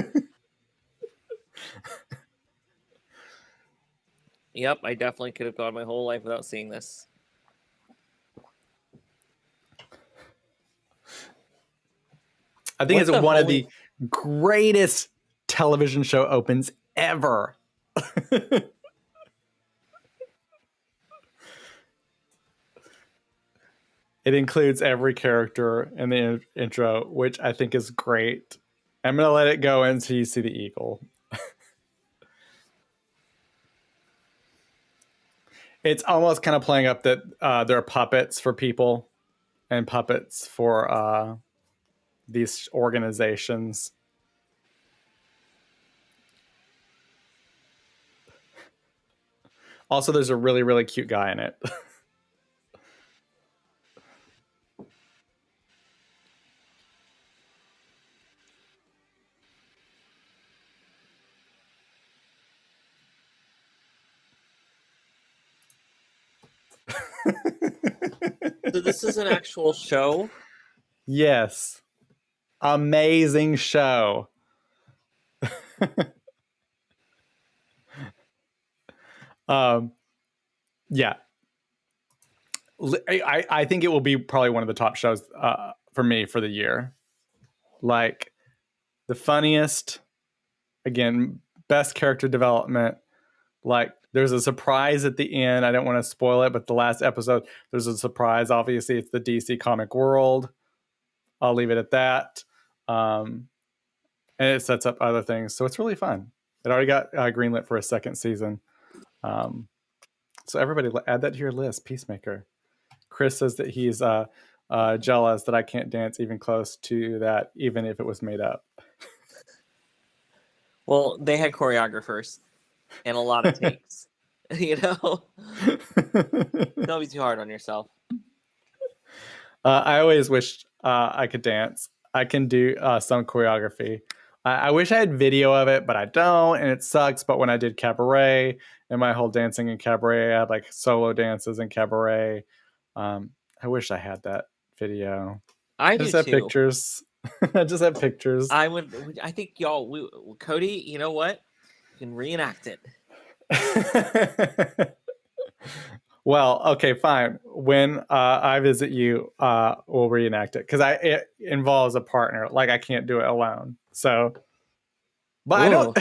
Yep, I definitely could have gone my whole life without seeing this. I think it's one of the greatest television show opens ever. It includes every character in the intro, which I think is great. I'm going to let it go until you see the eagle. It's almost kind of playing up that there are puppets for people and puppets for these organizations. Also, there's a really, really cute guy in it. So this is an actual show? Yes. Amazing show. Yeah. I think it will be probably one of the top shows for me for the year. Like the funniest, again, best character development. Like there's a surprise at the end. I don't want to spoil it, but the last episode, there's a surprise. Obviously, it's the DC comic world. I'll leave it at that. And it sets up other things. So it's really fun. It already got greenlit for a second season. So everybody add that to your list, Peacemaker. Chris says that he's jealous that I can't dance even close to that, even if it was made up. Well, they had choreographers and a lot of takes. Don't be too hard on yourself. I always wished I could dance. I can do some choreography. I wish I had video of it, but I don't, and it sucks. But when I did cabaret and my whole dancing in cabaret, I had like solo dances in cabaret. I wish I had that video. I just do have too. Pictures. I just have pictures. I think y'all, Cody, you know what? You can reenact it. Well, okay, fine. When I visit you, we'll reenact it because it involves a partner. Like I can't do it alone. So, but I don't.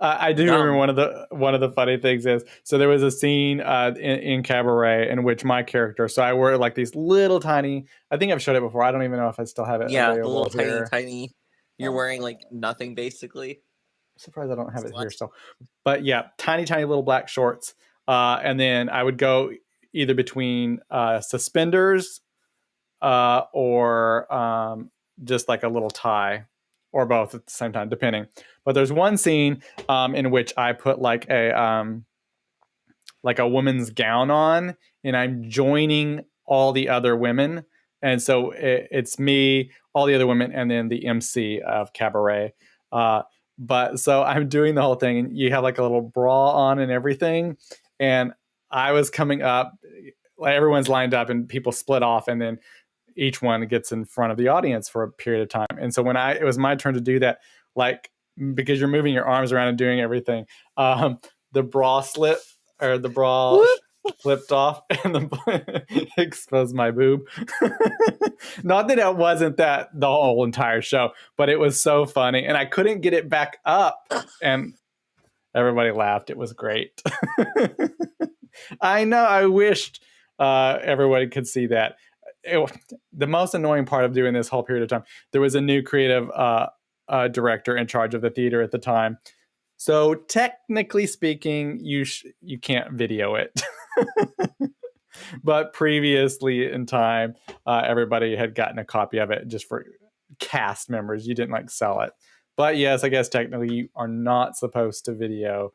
I do remember one of the funny things is so there was a scene in Cabaret in which my character. So I wear like these little tiny. I think I've showed it before. I don't even know if I still have it. Yeah, available the little here. tiny. You're wearing like nothing basically. I'm surprised I don't have it here still. But yeah, tiny little black shorts. And then I would go either between suspenders or just like a little tie, or both at the same time, depending. But there's one scene in which I put like a woman's gown on, and I'm joining all the other women, and so it's me, all the other women, and then the MC of Cabaret. But so I'm doing the whole thing, and you have like a little bra on and everything, and I was coming up. Everyone's lined up, and people split off, and then each one gets in front of the audience for a period of time. And so when it was my turn to do that, like because you're moving your arms around and doing everything, the bra slipped or the bra flipped off and exposed my boob. Not that it wasn't that the whole entire show, but it was so funny, and I couldn't get it back up, and everybody laughed. It was great. I know. I wished everybody could see that. The most annoying part of doing this whole period of time, there was a new creative director in charge of the theater at the time. So technically speaking, you can't video it. But previously in time, everybody had gotten a copy of it just for cast members. You didn't like sell it. But yes, I guess technically you are not supposed to video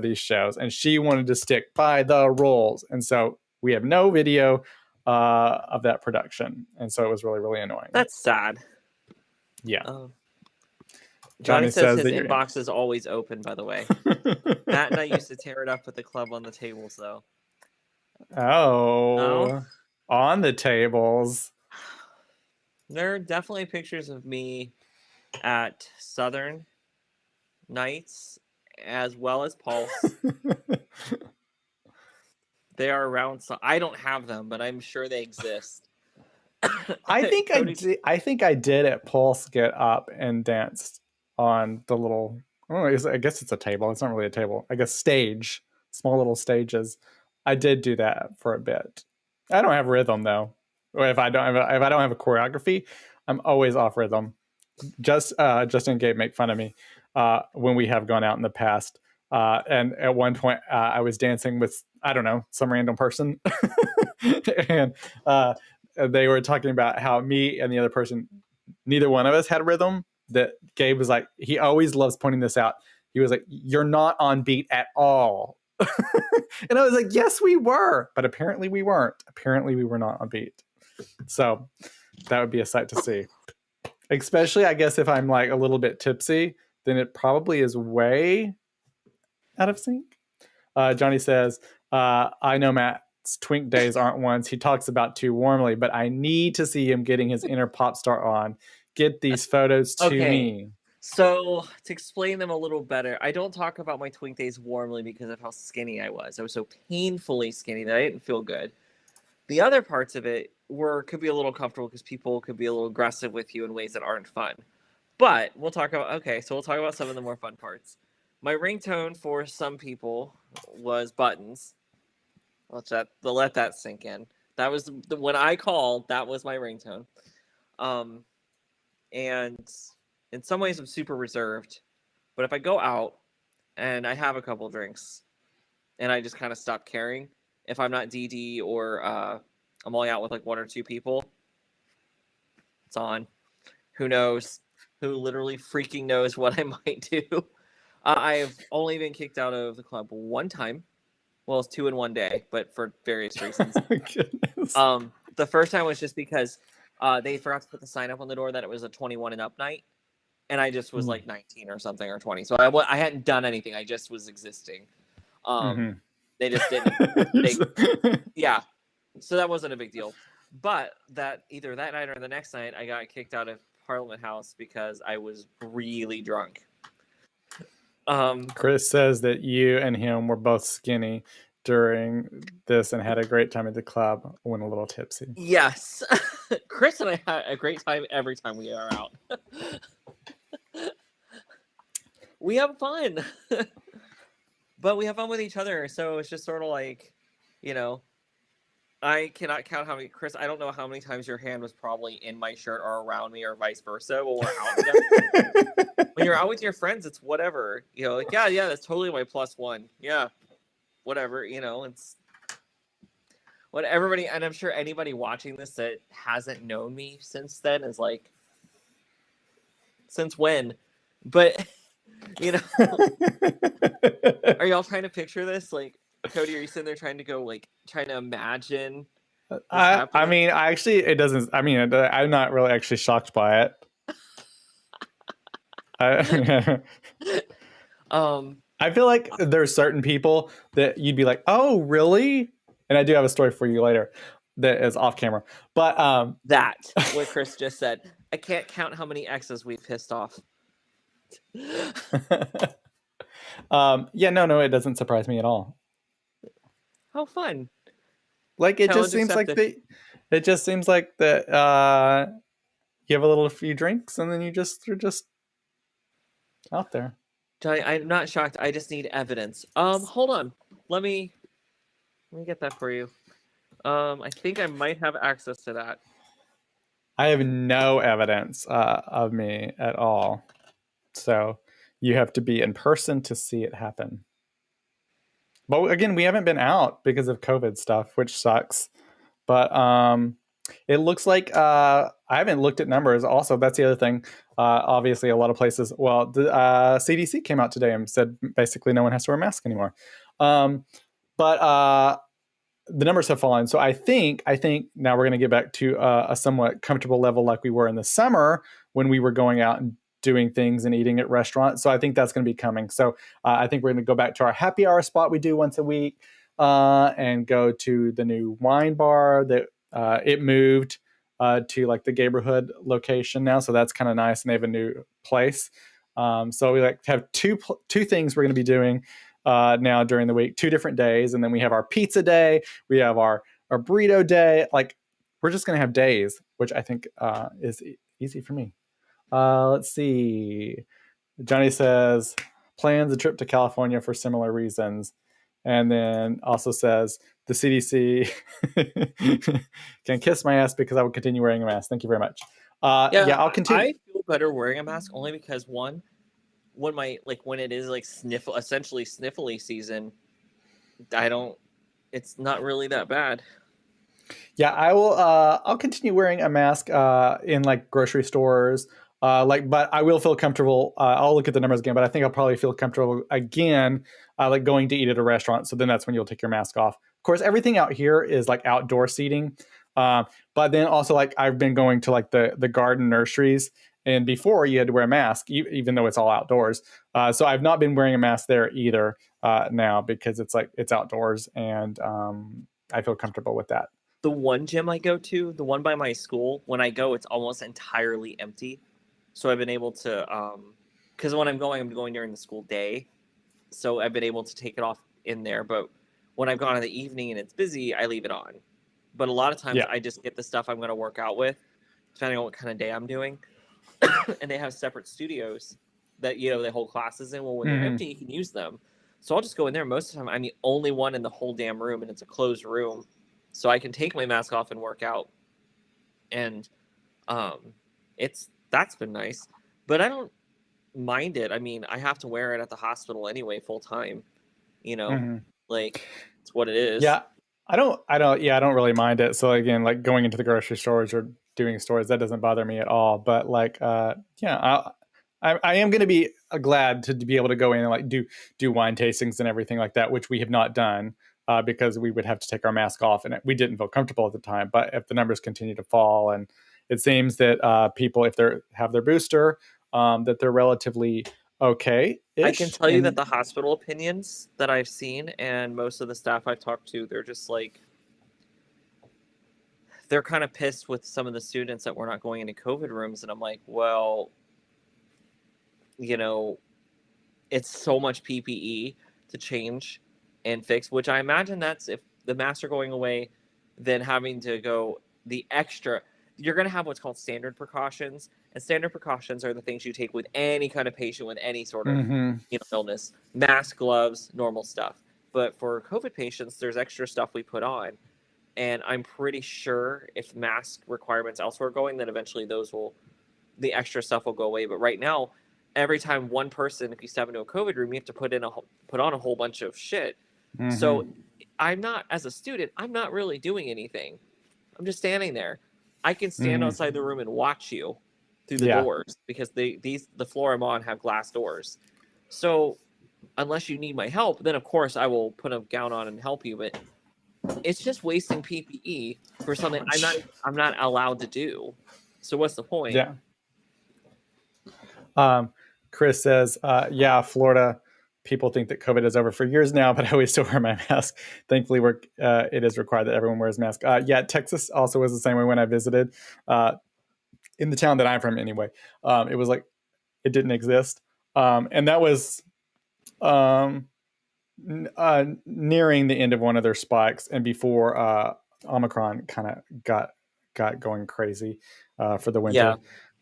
these shows. And she wanted to stick by the rules. And so we have no video of that production. And so it was really, really annoying. That's sad. Yeah. Johnny says his inbox is always open, by the way. Matt and I used to tear it up with the club on the tables, though. Oh. On the tables. There are definitely pictures of me at Southern nights as well as Pulse. They are around. So I don't have them, but I'm sure they exist. I think I did at Pulse get up and danced on the little. I guess it's a table. It's not really a table. I guess stage, small little stages. I did do that for a bit. I don't have rhythm though. Or if I don't have a choreography, I'm always off rhythm. Justin and Gabe make fun of me when we have gone out in the past. And at one point, I was dancing with, I don't know, some random person. And they were talking about how me and the other person, neither one of us had rhythm. That Gabe was like, he always loves pointing this out. He was like, "You're not on beat at all." And I was like, "Yes, we were." But apparently we weren't. Apparently we were not on beat. So that would be a sight to see. Especially, I guess, if I'm like a little bit tipsy, then it probably is way out of sync. Johnny says, I know Matt's twink days aren't ones he talks about too warmly, but I need to see him getting his inner pop star on. Get these photos to me. So to explain them a little better, I don't talk about my twink days warmly because of how skinny I was. I was so painfully skinny that I didn't feel good. The other parts of it could be a little comfortable because people could be a little aggressive with you in ways that aren't fun. But we'll talk about some of the more fun parts. My ringtone for some people was buttons. Let that sink in. That was when I called, that was my ringtone. And in some ways I'm super reserved, but if I go out and I have a couple drinks and I just kind of stopped caring. If I'm not DD or I'm only out with like 1 or 2 people, it's on. Who knows? Who literally freaking knows what I might do? I've only been kicked out of the club 1 time. Well, it's 2 in 1 day, but for various reasons. Goodness. The first time was just because they forgot to put the sign up on the door that it was a 21 and up night, and I just was like 19 or something or 20, so I hadn't done anything. I just was existing. They just didn't. Yeah, so that wasn't a big deal. But that either that night or the next night, I got kicked out of Parliament House because I was really drunk. Chris says that you and him were both skinny during this and had a great time at the club when a little tipsy. Yes. Chris and I had a great time every time we are out. We have fun. But we have fun with each other, so it's just sort of like, you know, I cannot count how many, Chris, I don't know how many times your hand was probably in my shirt or around me or vice versa when we're out together. When you're out with your friends, it's whatever. You know, like, yeah, that's totally my +1. Yeah, whatever, you know, it's what everybody, and I'm sure anybody watching this that hasn't known me since then is like, since when? But, you know, are y'all trying to picture this? Like, Cody, are you sitting there trying to imagine? I mean, it doesn't. I mean, I'm not really actually shocked by it. I feel like there's certain people that you'd be like, "Oh, really?" And I do have a story for you later that is off camera. But that what Chris just said. I can't count how many exes we've pissed off. Yeah, no, it doesn't surprise me at all. How fun! Like it just seems like it just seems like that you have a few drinks and then you're just out there. I'm not shocked. I just need evidence. Hold on. Let me get that for you. I think I might have access to that. I have no evidence of me at all. So you have to be in person to see it happen. But again, we haven't been out because of COVID stuff, which sucks. But it looks like I haven't looked at numbers. Also, that's the other thing. Obviously, a lot of places. Well, the CDC came out today and said basically no one has to wear a mask anymore. But the numbers have fallen. So I think now we're going to get back to a somewhat comfortable level like we were in the summer when we were going out and doing things and eating at restaurants. So I think that's going to be coming. So I think we're going to go back to our happy hour spot we do once a week and go to the new wine bar that it moved to like the neighborhood location now. So that's kind of nice. And they have a new place. So we like to have two things we're going to be doing now during the week, 2 different days. And then we have our pizza day. We have our burrito day. Like we're just going to have days, which I think is easy for me. Let's see. Johnny says plans a trip to California for similar reasons. And then also says the CDC can kiss my ass because I will continue wearing a mask. Thank you very much. Yeah, I'll continue. I feel better wearing a mask only because one, when it is like essentially sniffly season, it's not really that bad. Yeah, I will. I'll continue wearing a mask in like grocery stores. But I will feel comfortable. I'll look at the numbers again, but I think I'll probably feel comfortable again, like going to eat at a restaurant. So then that's when you'll take your mask off. Of course, everything out here is like outdoor seating. But then also like I've been going to like the garden nurseries, and before you had to wear a mask, even though it's all outdoors. So I've not been wearing a mask there either now because it's outdoors, and I feel comfortable with that. The one gym I go to, the one by my school, when I go, it's almost entirely empty. So I've been able to, because when I'm going during the school day. So I've been able to take it off in there. But when I've gone in the evening and it's busy, I leave it on. But a lot of times I just get the stuff I'm going to work out with, depending on what kind of day I'm doing. And they have separate studios that, they hold classes in. Well, when they're empty, you can use them. So I'll just go in there. Most of the time, I'm the only one in the whole damn room, and it's a closed room. So I can take my mask off and work out. And that's been nice. But I don't mind it. I mean, I have to wear it at the hospital anyway, full time. Like, it's what it is. Yeah, I don't really mind it. So again, like going into the grocery stores or doing stores, that doesn't bother me at all. But like, yeah, I am going to be glad to be able to go in and like do wine tastings and everything like that, which we have not done because we would have to take our mask off, and we didn't feel comfortable at the time. But if the numbers continue to fall, and it seems that people, if they have their booster, that they're relatively okay. I can tell you that the hospital opinions that I've seen and most of the staff I've talked to, they're just like, they're kind of pissed with some of the students that we're not going into COVID rooms. And I'm like, well, you know, it's so much PPE to change and fix, which I imagine that's if the masks are going away, then having to go the extra. You're going to have what's called standard precautions, and standard precautions are the things you take with any kind of patient with any sort of illness. Mask, gloves, normal stuff. But for COVID patients, there's extra stuff we put on, and I'm pretty sure if mask requirements elsewhere are going, then eventually the extra stuff will go away. But right now, every time one person, if you step into a COVID room, you have to put on a whole bunch of shit. So I'm not, as a student, I'm not really doing anything. I'm just standing there. I can stand outside the room and watch you through the doors because the floor I'm on have glass doors. So unless you need my help, then of course I will put a gown on and help you. But it's just wasting PPE for something I'm not allowed to do. So what's the point? Yeah. Chris says, yeah, Florida people think that COVID is over for years now, but I always still wear my mask. Thankfully, it is required that everyone wears a mask. Yeah, Texas also was the same way when I visited. In the town that I'm from anyway, it was like it didn't exist. And that was nearing the end of one of their spikes and before Omicron kind of got going crazy for the winter.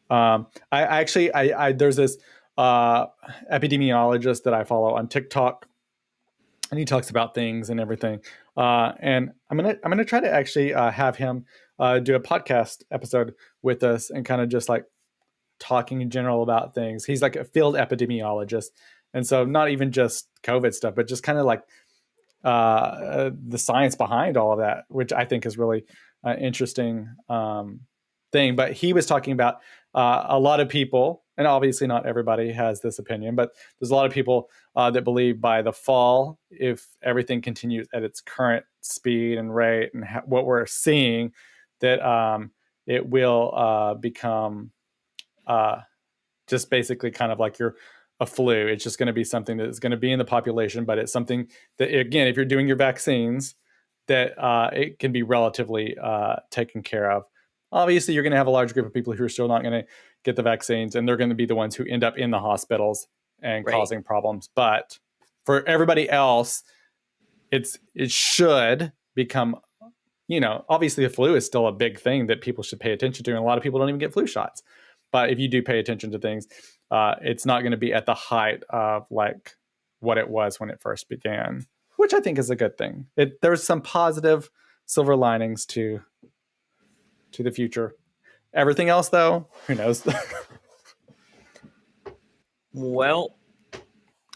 I actually there's this epidemiologist that I follow on TikTok, and he talks about things and everything. And I'm gonna try to actually have him do a podcast episode with us and kind of just like talking in general about things. He's like a field epidemiologist, and so not even just COVID stuff, but just kind of like the science behind all of that, which I think is really interesting thing. But he was talking about a lot of people, and obviously not everybody has this opinion, but there's a lot of people that believe by the fall, if everything continues at its current speed and rate and what we're seeing, that it will become just basically kind of like a flu. It's just going to be something that is going to be in the population, but it's something that, again, if you're doing your vaccines, that it can be relatively taken care of. Obviously, you're going to have a large group of people who are still not going to get the vaccines, and they're going to be the ones who end up in the hospitals and causing problems. But for everybody else, it should become, obviously the flu is still a big thing that people should pay attention to, and a lot of people don't even get flu shots. But if you do pay attention to things, it's not going to be at the height of like what it was when it first began, which I think is a good thing. There's some positive silver linings to the future. Everything else, though, who knows? Well,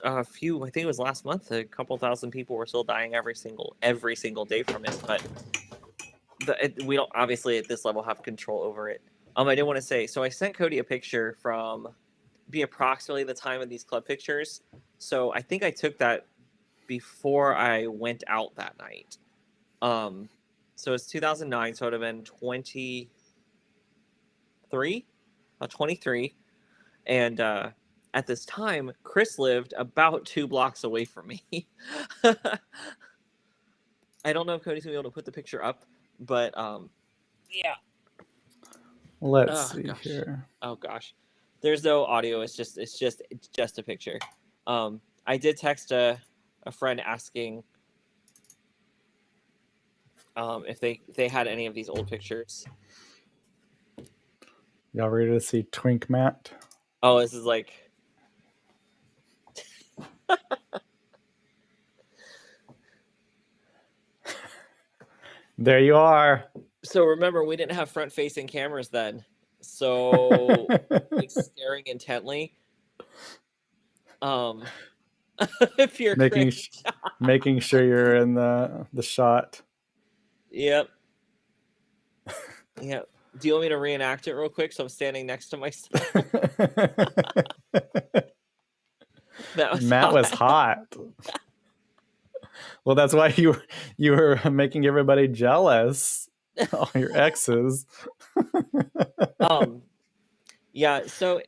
I think it was last month, a couple thousand people were still dying every single day from it. But we don't obviously at this level have control over it. I did want to say, so I sent Cody a picture from approximately the time of these club pictures. So I think I took that before I went out that night. So it's 2009, so it would have been 23, and at this time, Chris lived about 2 blocks away from me. I don't know if Cody's gonna be able to put the picture up, but yeah. Let's see here. Oh gosh, there's no audio. It's just a picture. I did text a friend asking if they had any of these old pictures. Y'all ready to see Twink Matt? Oh, this is like. There you are. So remember, we didn't have front-facing cameras then, so like staring intently. Pure making cringe. making sure you're in the shot. Yep. Yep. Do you want me to reenact it real quick? So I'm standing next to myself. That was Matt was hot. hot. Well, that's why you were making everybody jealous. All your exes. Yeah, so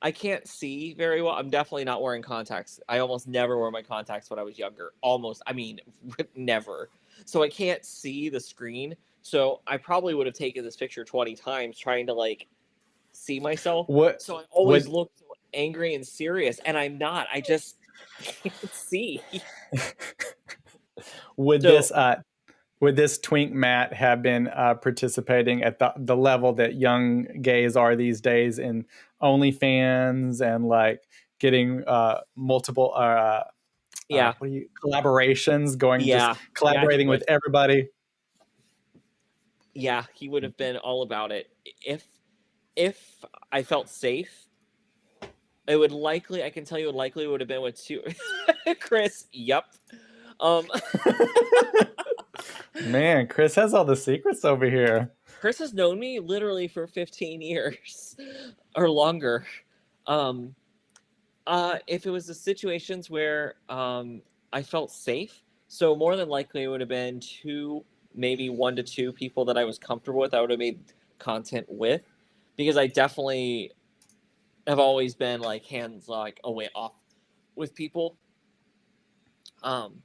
I can't see very well. I'm definitely not wearing contacts. I almost never wore my contacts when I was younger. Almost, I mean, never. So I can't see the screen. So I probably would have taken this picture 20 times trying to like see myself. What So I always would look so angry and serious, and I'm not. I just can't see. would So this twink Matt have been participating at the level that young gays are these days in OnlyFans and like getting multiple yeah, collaborations, going just yeah, he collaborating with would. everybody? Yeah, he would have been all about it if I felt safe. It would likely, I can tell you, it likely would have been with two. Chris, yep. Um, Man, Chris has all the secrets over here. Chris has known me literally for 15 years or longer. Um, if it was the situations where I felt safe, so more than likely it would have been two, maybe 1 to 2 people that I was comfortable with. I would have made content with, because I definitely have always been like hands like away off with people. Um,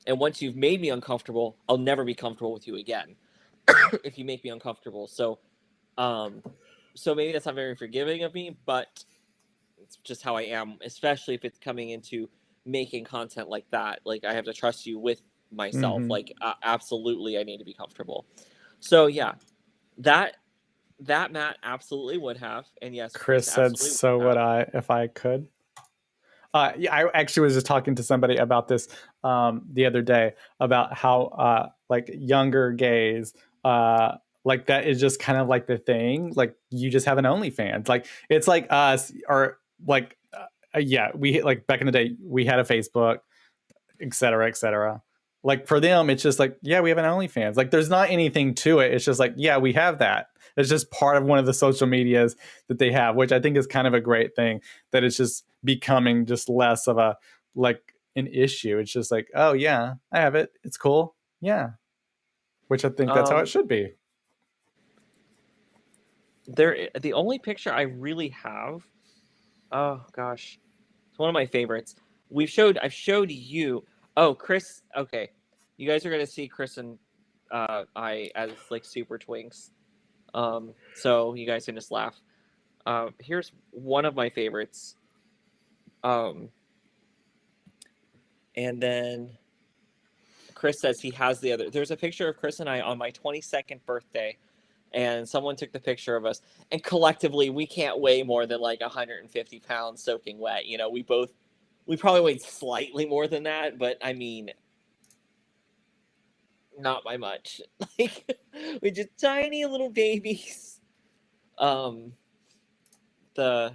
and once you've made me uncomfortable, I'll never be comfortable with you again if you make me uncomfortable. Um, so maybe that's not very forgiving of me, but it's just how I am, especially if it's coming into making content like that. Like, I have to trust you with myself. Mm-hmm. Like, absolutely, I need to be comfortable. So yeah, that Matt absolutely would have, and yes, Chris Chris said, absolutely "So would would have. I if I could." Yeah, I actually was just talking to somebody about this the other day about how like younger gays like that is just kind of like the thing. Like you just have an OnlyFans. Like it's like us or like yeah, we like back in the day we had a Facebook, et cetera, et cetera. Like for them, it's just like, yeah, we have an OnlyFans. Like there's not anything to it. It's just like, yeah, we have that. It's just part of one of the social medias that they have, which I think is kind of a great thing, that it's just becoming just less of a like an issue. It's just like, oh yeah, I have it. It's cool. Yeah. Which I think that's how it Um, should be. the only picture I really have, oh gosh, it's one of my favorites. I've showed you. Oh, Chris. Okay, you guys are gonna see Chris and I as like super twinks. So you guys can just laugh. Here's one of my favorites. Um, and then Chris says he has the other. There's a picture of Chris and I on my 22nd birthday, and someone took the picture of us. And collectively, we can't weigh more than like 150 pounds soaking wet. You know, we probably weighed slightly more than that, but I mean, not by much. Like, we're just tiny little babies. Um, the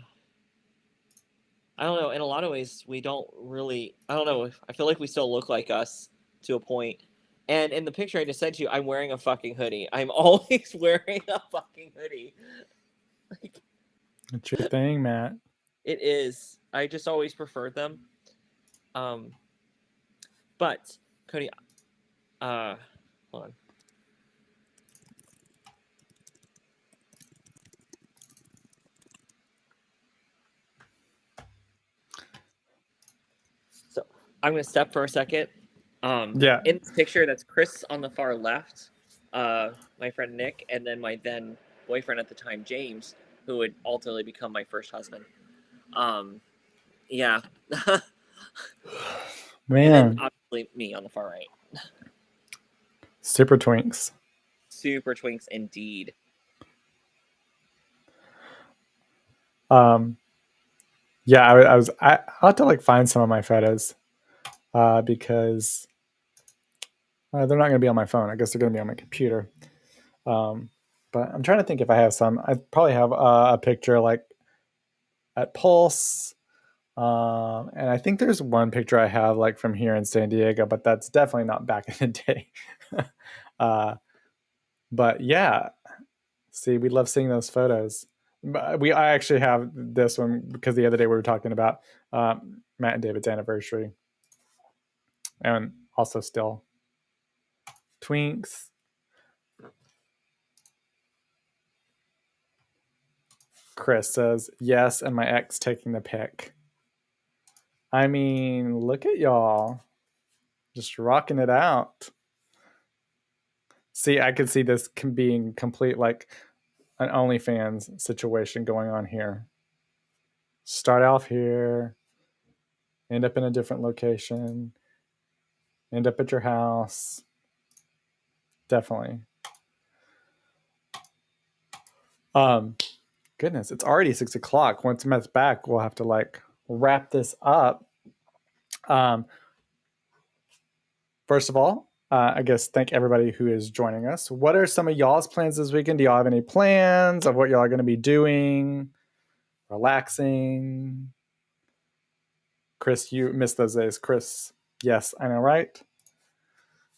I don't know. In a lot of ways, we don't really. I don't know. I feel like we still look like us to a point. And in the picture I just sent you, I'm wearing a fucking hoodie. I'm always wearing a fucking hoodie. Like, It's your thing, Matt. it is. I just always preferred them. Um, but Cody, hold on. So I'm gonna step for a second. Yeah. In this picture, that's Chris on the far left, my friend Nick, and then my then boyfriend at the time, James, who would ultimately become my first husband. Yeah. And then Man. obviously me on the far right. Super twinks. Super twinks indeed. Um yeah, I'll have to like find some of my photos because they're not going to be on my phone. I guess they're going to be on my computer. But I'm trying to think if I have some. I probably have a picture like at Pulse. And I think there's one picture I have like from here in San Diego, but that's definitely not back in the day. But yeah, see, we love seeing those photos. I actually have this one because the other day we were talking about Matt and David's anniversary, and also still twinks. Chris says yes, and my ex taking the pic. I mean, look at y'all, just rocking it out. See, I could see this being complete like an OnlyFans situation going on here. Start off here, end up in a different location, end up at your house. Definitely. Goodness, it's already 6 o'clock. Once Matt's back, we'll have to like wrap this up. First of all, I guess thank everybody who is joining us. What are some of y'all's plans this weekend? Do y'all have any plans of what y'all are going to be doing? Relaxing? Chris, you missed those days. Chris, yes, I know, right?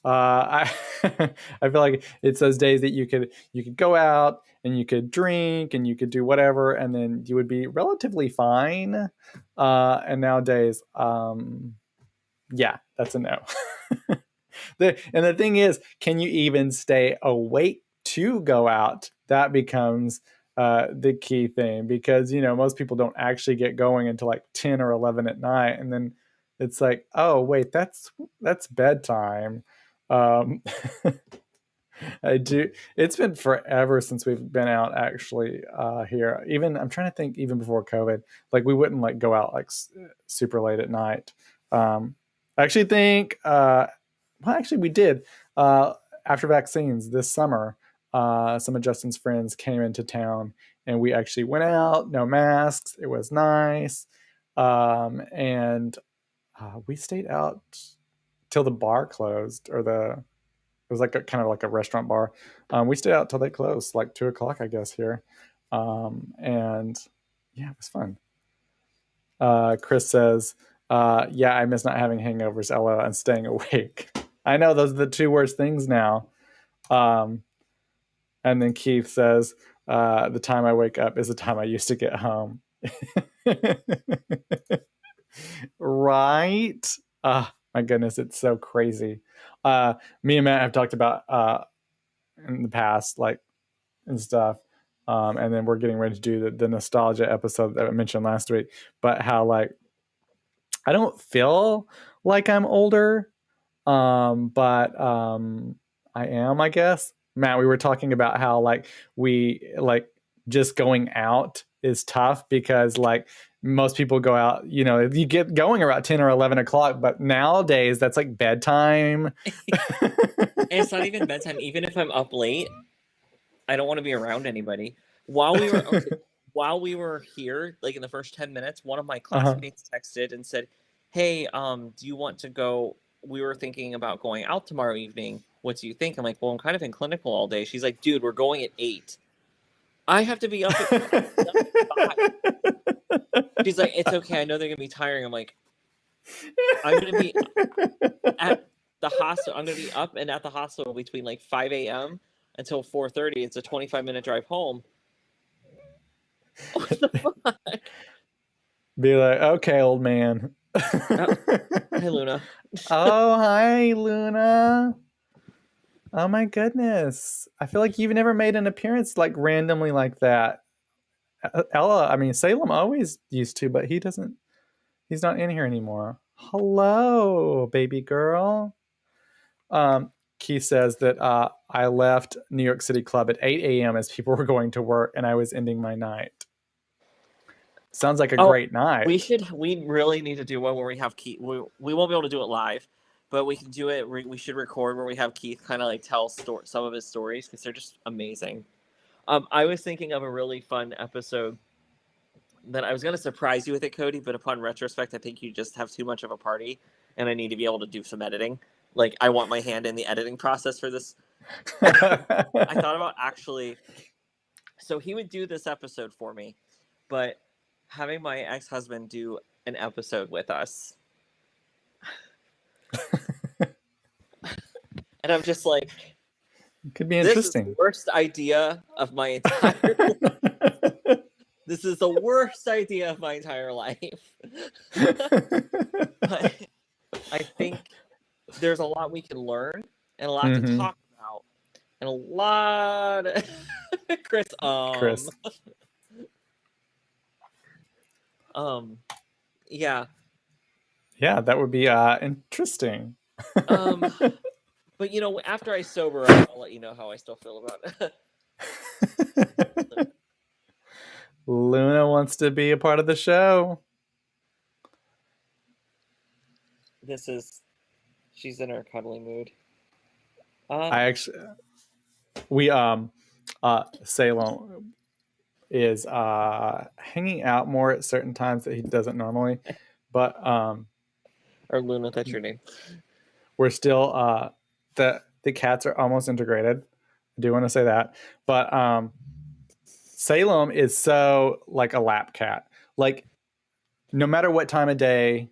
I I feel like it's those days that you could go out and you could drink and you could do whatever, and then you would be relatively fine. And nowadays, yeah, that's a no. And the thing is, can you even stay awake to go out? That becomes the key thing, because most people don't actually get going until like 10 or 11 at night, and then it's like, oh wait, that's bedtime. um, I do. It's been forever since we've been out actually here. Even I'm trying to think, even before COVID, like we wouldn't like go out like super late at night. I actually think, well, actually we did after vaccines this summer. Some of Justin's friends came into town, and we actually went out, no masks. It was nice, and we stayed out till the bar closed, or it was like kind of like a restaurant bar. We stayed out till they closed, like 2 o'clock, I guess, here. And yeah, it was fun. Chris says, yeah, I miss not having hangovers, LO, and staying awake. I know those are the two worst things now. And then Keith says, the time I wake up is the time I used to get home. Right? My goodness, it's so crazy. Me and Matt have talked about in the past, like, and stuff. And then we're getting ready to do the nostalgia episode that I mentioned last week, but how like I don't feel like I'm older, but I am, I guess. Matt, we were talking about how like we like just going out is tough, because like most people go out, you get going around 10 or 11 o'clock, but nowadays that's like bedtime. And it's not even bedtime. Even if I'm up late, I don't want to be around anybody. While we were here, like in the first 10 minutes, one of my classmates texted and said, "Hey, do you want to go? We were thinking about going out tomorrow evening. What do you think?" I'm like, "Well, I'm kind of in clinical all day." She's like, "Dude, we're going at 8. I have to be up at 5. She's like, "It's okay. I know they're gonna be tiring." I'm like, "I'm gonna be at the hospital. I'm gonna be up and at the hospital between like 5 a.m. until 4:30. It's a 25-minute drive home." What the fuck? Be like, okay, old man. Hi, Luna. Oh, hi, Luna. Oh my goodness. I feel like you've never made an appearance like randomly like that. Ella, I mean, Salem always used to, but he's not in here anymore. Hello, baby girl. Keith says that I left New York City Club at 8 a.m. as people were going to work, and I was ending my night. Sounds like a great night. We really need to do one where we have Keith. We won't be able to do it live, but we can do it. We should record where we have Keith kind of like tell some of his stories, because they're just amazing. I was thinking of a really fun episode that I was going to surprise you with it, Cody, but upon retrospect, I think you just have too much of a party, and I need to be able to do some editing. Like, I want my hand in the editing process for this. I thought about actually, so he would do this episode for me, but having my ex-husband do an episode with us. And I'm just like, It could be this is interesting. the worst idea of my entire life. This is the worst idea of my entire life. But I think there's a lot we can learn and a lot to talk about. And a lot of... Chris. Yeah. Yeah, that would be interesting. But after I sober up, I'll let you know how I still feel about it. Luna wants to be a part of the show. She's in her cuddly mood. Salem is hanging out more at certain times that he doesn't normally, but or Luna, that's your name. We're still the cats are almost integrated. I do want to say that, but Salem is so like a lap cat. Like no matter what time of day,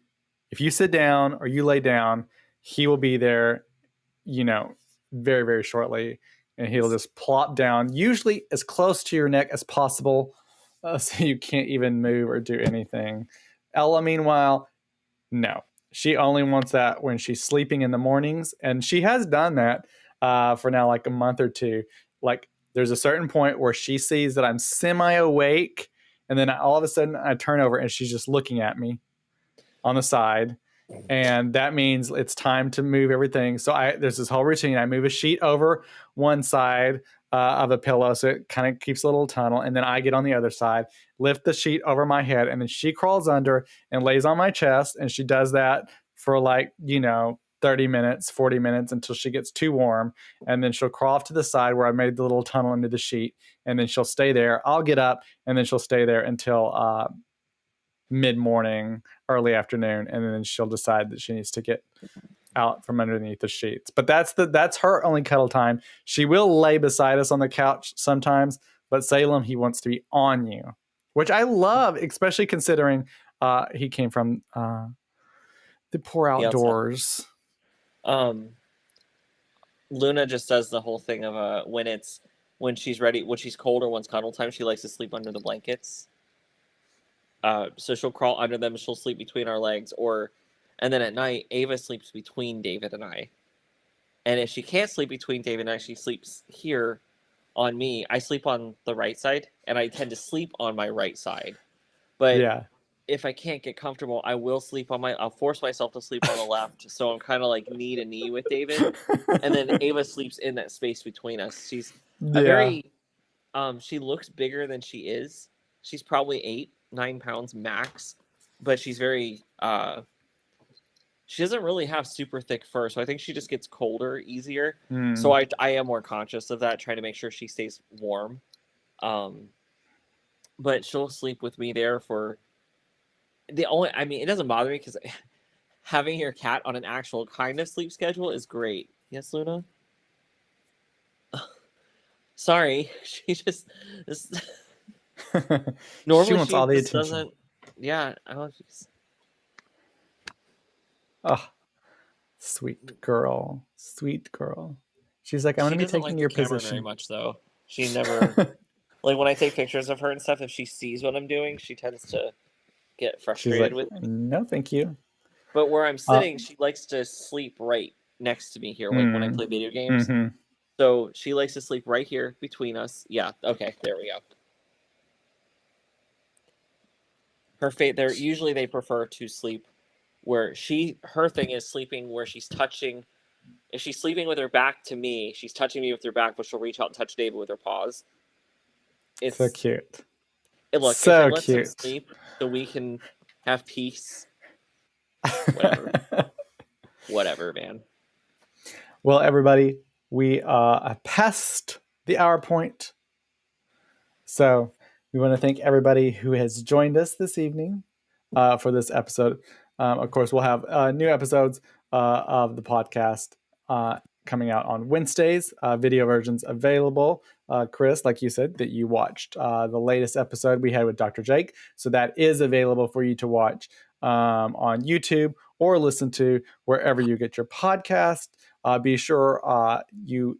if you sit down or you lay down, he will be there, very, very shortly. And he'll just plop down, usually as close to your neck as possible, so you can't even move or do anything. Ella, meanwhile, no. She only wants that when she's sleeping in the mornings. And she has done that for now like a month or two. Like there's a certain point where she sees that I'm semi-awake. And then all of a sudden I turn over and she's just looking at me on the side. And that means it's time to move everything. So there's this whole routine. I move a sheet over one side of a pillow, so it kind of keeps a little tunnel. And then I get on the other side, lift the sheet over my head, and then she crawls under and lays on my chest. And she does that for 30 minutes, 40 minutes until she gets too warm. And then she'll crawl off to the side where I made the little tunnel into the sheet. And then she'll stay there. I'll get up, and then she'll stay there until mid-morning, early afternoon, and then she'll decide that she needs to get out from underneath the sheets. But that's her only cuddle time. She will lay beside us on the couch sometimes, but Salem, he wants to be on you, which I love, especially considering he came from the poor outdoors. Luna just does the whole thing of when she's ready, when she's cold or when it's cuddle time, she likes to sleep under the blankets. So she'll crawl under them, she'll sleep between our legs, and then at night, Ava sleeps between David and I. And if she can't sleep between David and I, she sleeps here on me. I sleep on the right side, and I tend to sleep on my right side. But if I can't get comfortable, I'll force myself to sleep on the left. So I'm kind of like knee to knee with David. And then Ava sleeps in that space between us. She's she looks bigger than she is. She's probably 8-9 pounds max, but she's very she doesn't really have super thick fur, so I think she just gets colder easier. So I am more conscious of that, trying to make sure she stays warm. But she'll sleep with me there for it doesn't bother me because having your cat on an actual kind of sleep schedule is great. Yes, Luna? Sorry, she just normally she wants all the attention. Doesn't. Yeah, I don't know. Oh, sweet girl. She's like, I'm going to be taking your position. Very much though. She never like when I take pictures of her and stuff. If she sees what I'm doing, she tends to get frustrated with me. No, thank you. But where I'm sitting, she likes to sleep right next to me here, like when I play video games. So she likes to sleep right here between us. Yeah. Okay. There we go. Usually they prefer to sleep where her thing is sleeping where she's touching. If she's sleeping with her back to me, she's touching me with her back, but she'll reach out and touch David with her paws. It's so cute. Look, so if it lets him sleep so we can have peace. Whatever, man. Well, everybody, we are past the hour point. So we want to thank everybody who has joined us this evening for this episode. Of course, we'll have new episodes of the podcast coming out on Wednesdays, video versions available. Chris, like you said, that you watched the latest episode we had with Dr. Jake. So that is available for you to watch on YouTube or listen to wherever you get your podcast. Be sure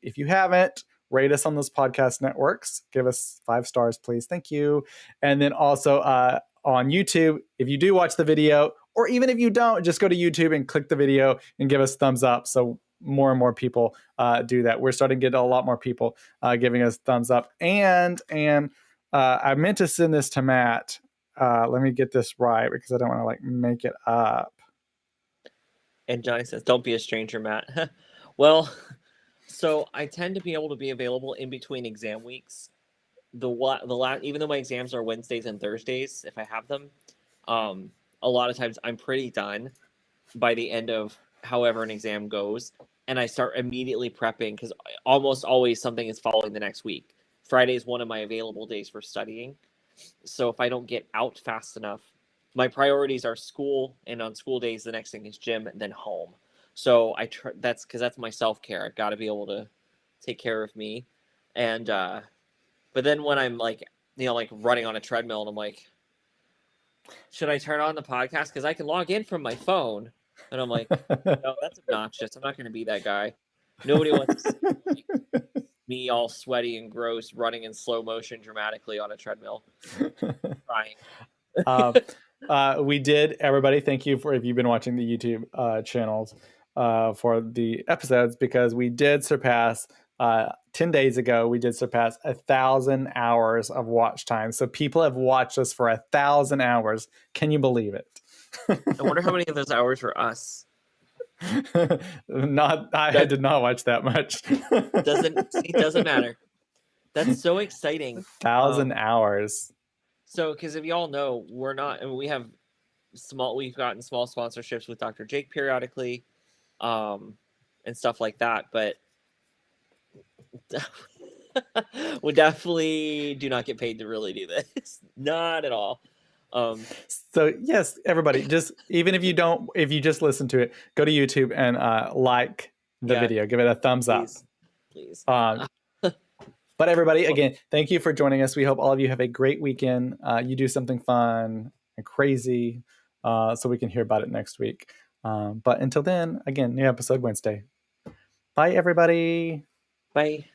if you haven't, rate us on those podcast networks. Give us 5 stars, please. Thank you. And then also on YouTube, if you do watch the video, or even if you don't, just go to YouTube and click the video and give us thumbs up. So more and more people do that. We're starting to get a lot more people giving us thumbs up. And I meant to send this to Matt. Let me get this right because I don't want to like make it up. And Johnny says, "Don't be a stranger, Matt." Well, so I tend to be able to be available in between exam weeks. Even though my exams are Wednesdays and Thursdays, if I have them, a lot of times I'm pretty done by the end of however an exam goes, and I start immediately prepping because almost always something is following the next week. Friday is one of my available days for studying, so if I don't get out fast enough, my priorities are school, and on school days the next thing is gym and then home. So that's because that's my self-care. I've got to be able to take care of me, and but then when I'm like running on a treadmill and I'm like, should I turn on the podcast because I can log in from my phone? And I'm like, no, that's obnoxious. I'm not going to be that guy. Nobody wants to see me all sweaty and gross running in slow motion dramatically on a treadmill. Crying. We did, everybody, thank you if you've been watching the YouTube channels for the episodes, because we did surpass 10 days ago, we did surpass 1,000 hours of watch time. So people have watched us for 1,000 hours. Can you believe it? I wonder how many of those hours were us. I did not watch that much. It doesn't matter. That's so exciting. 1,000 hours. So, because if y'all know, we've gotten small sponsorships with Dr. Jake periodically, and stuff like that, but we definitely do not get paid to really do this. Not at all. So yes, everybody, just if you just listen to it, go to YouTube and like the video, give it a thumbs up. Please. But everybody, again, thank you for joining us. We hope all of you have a great weekend. You do something fun and crazy, so we can hear about it next week. But until then, again, new episode Wednesday. Bye, everybody. Bye.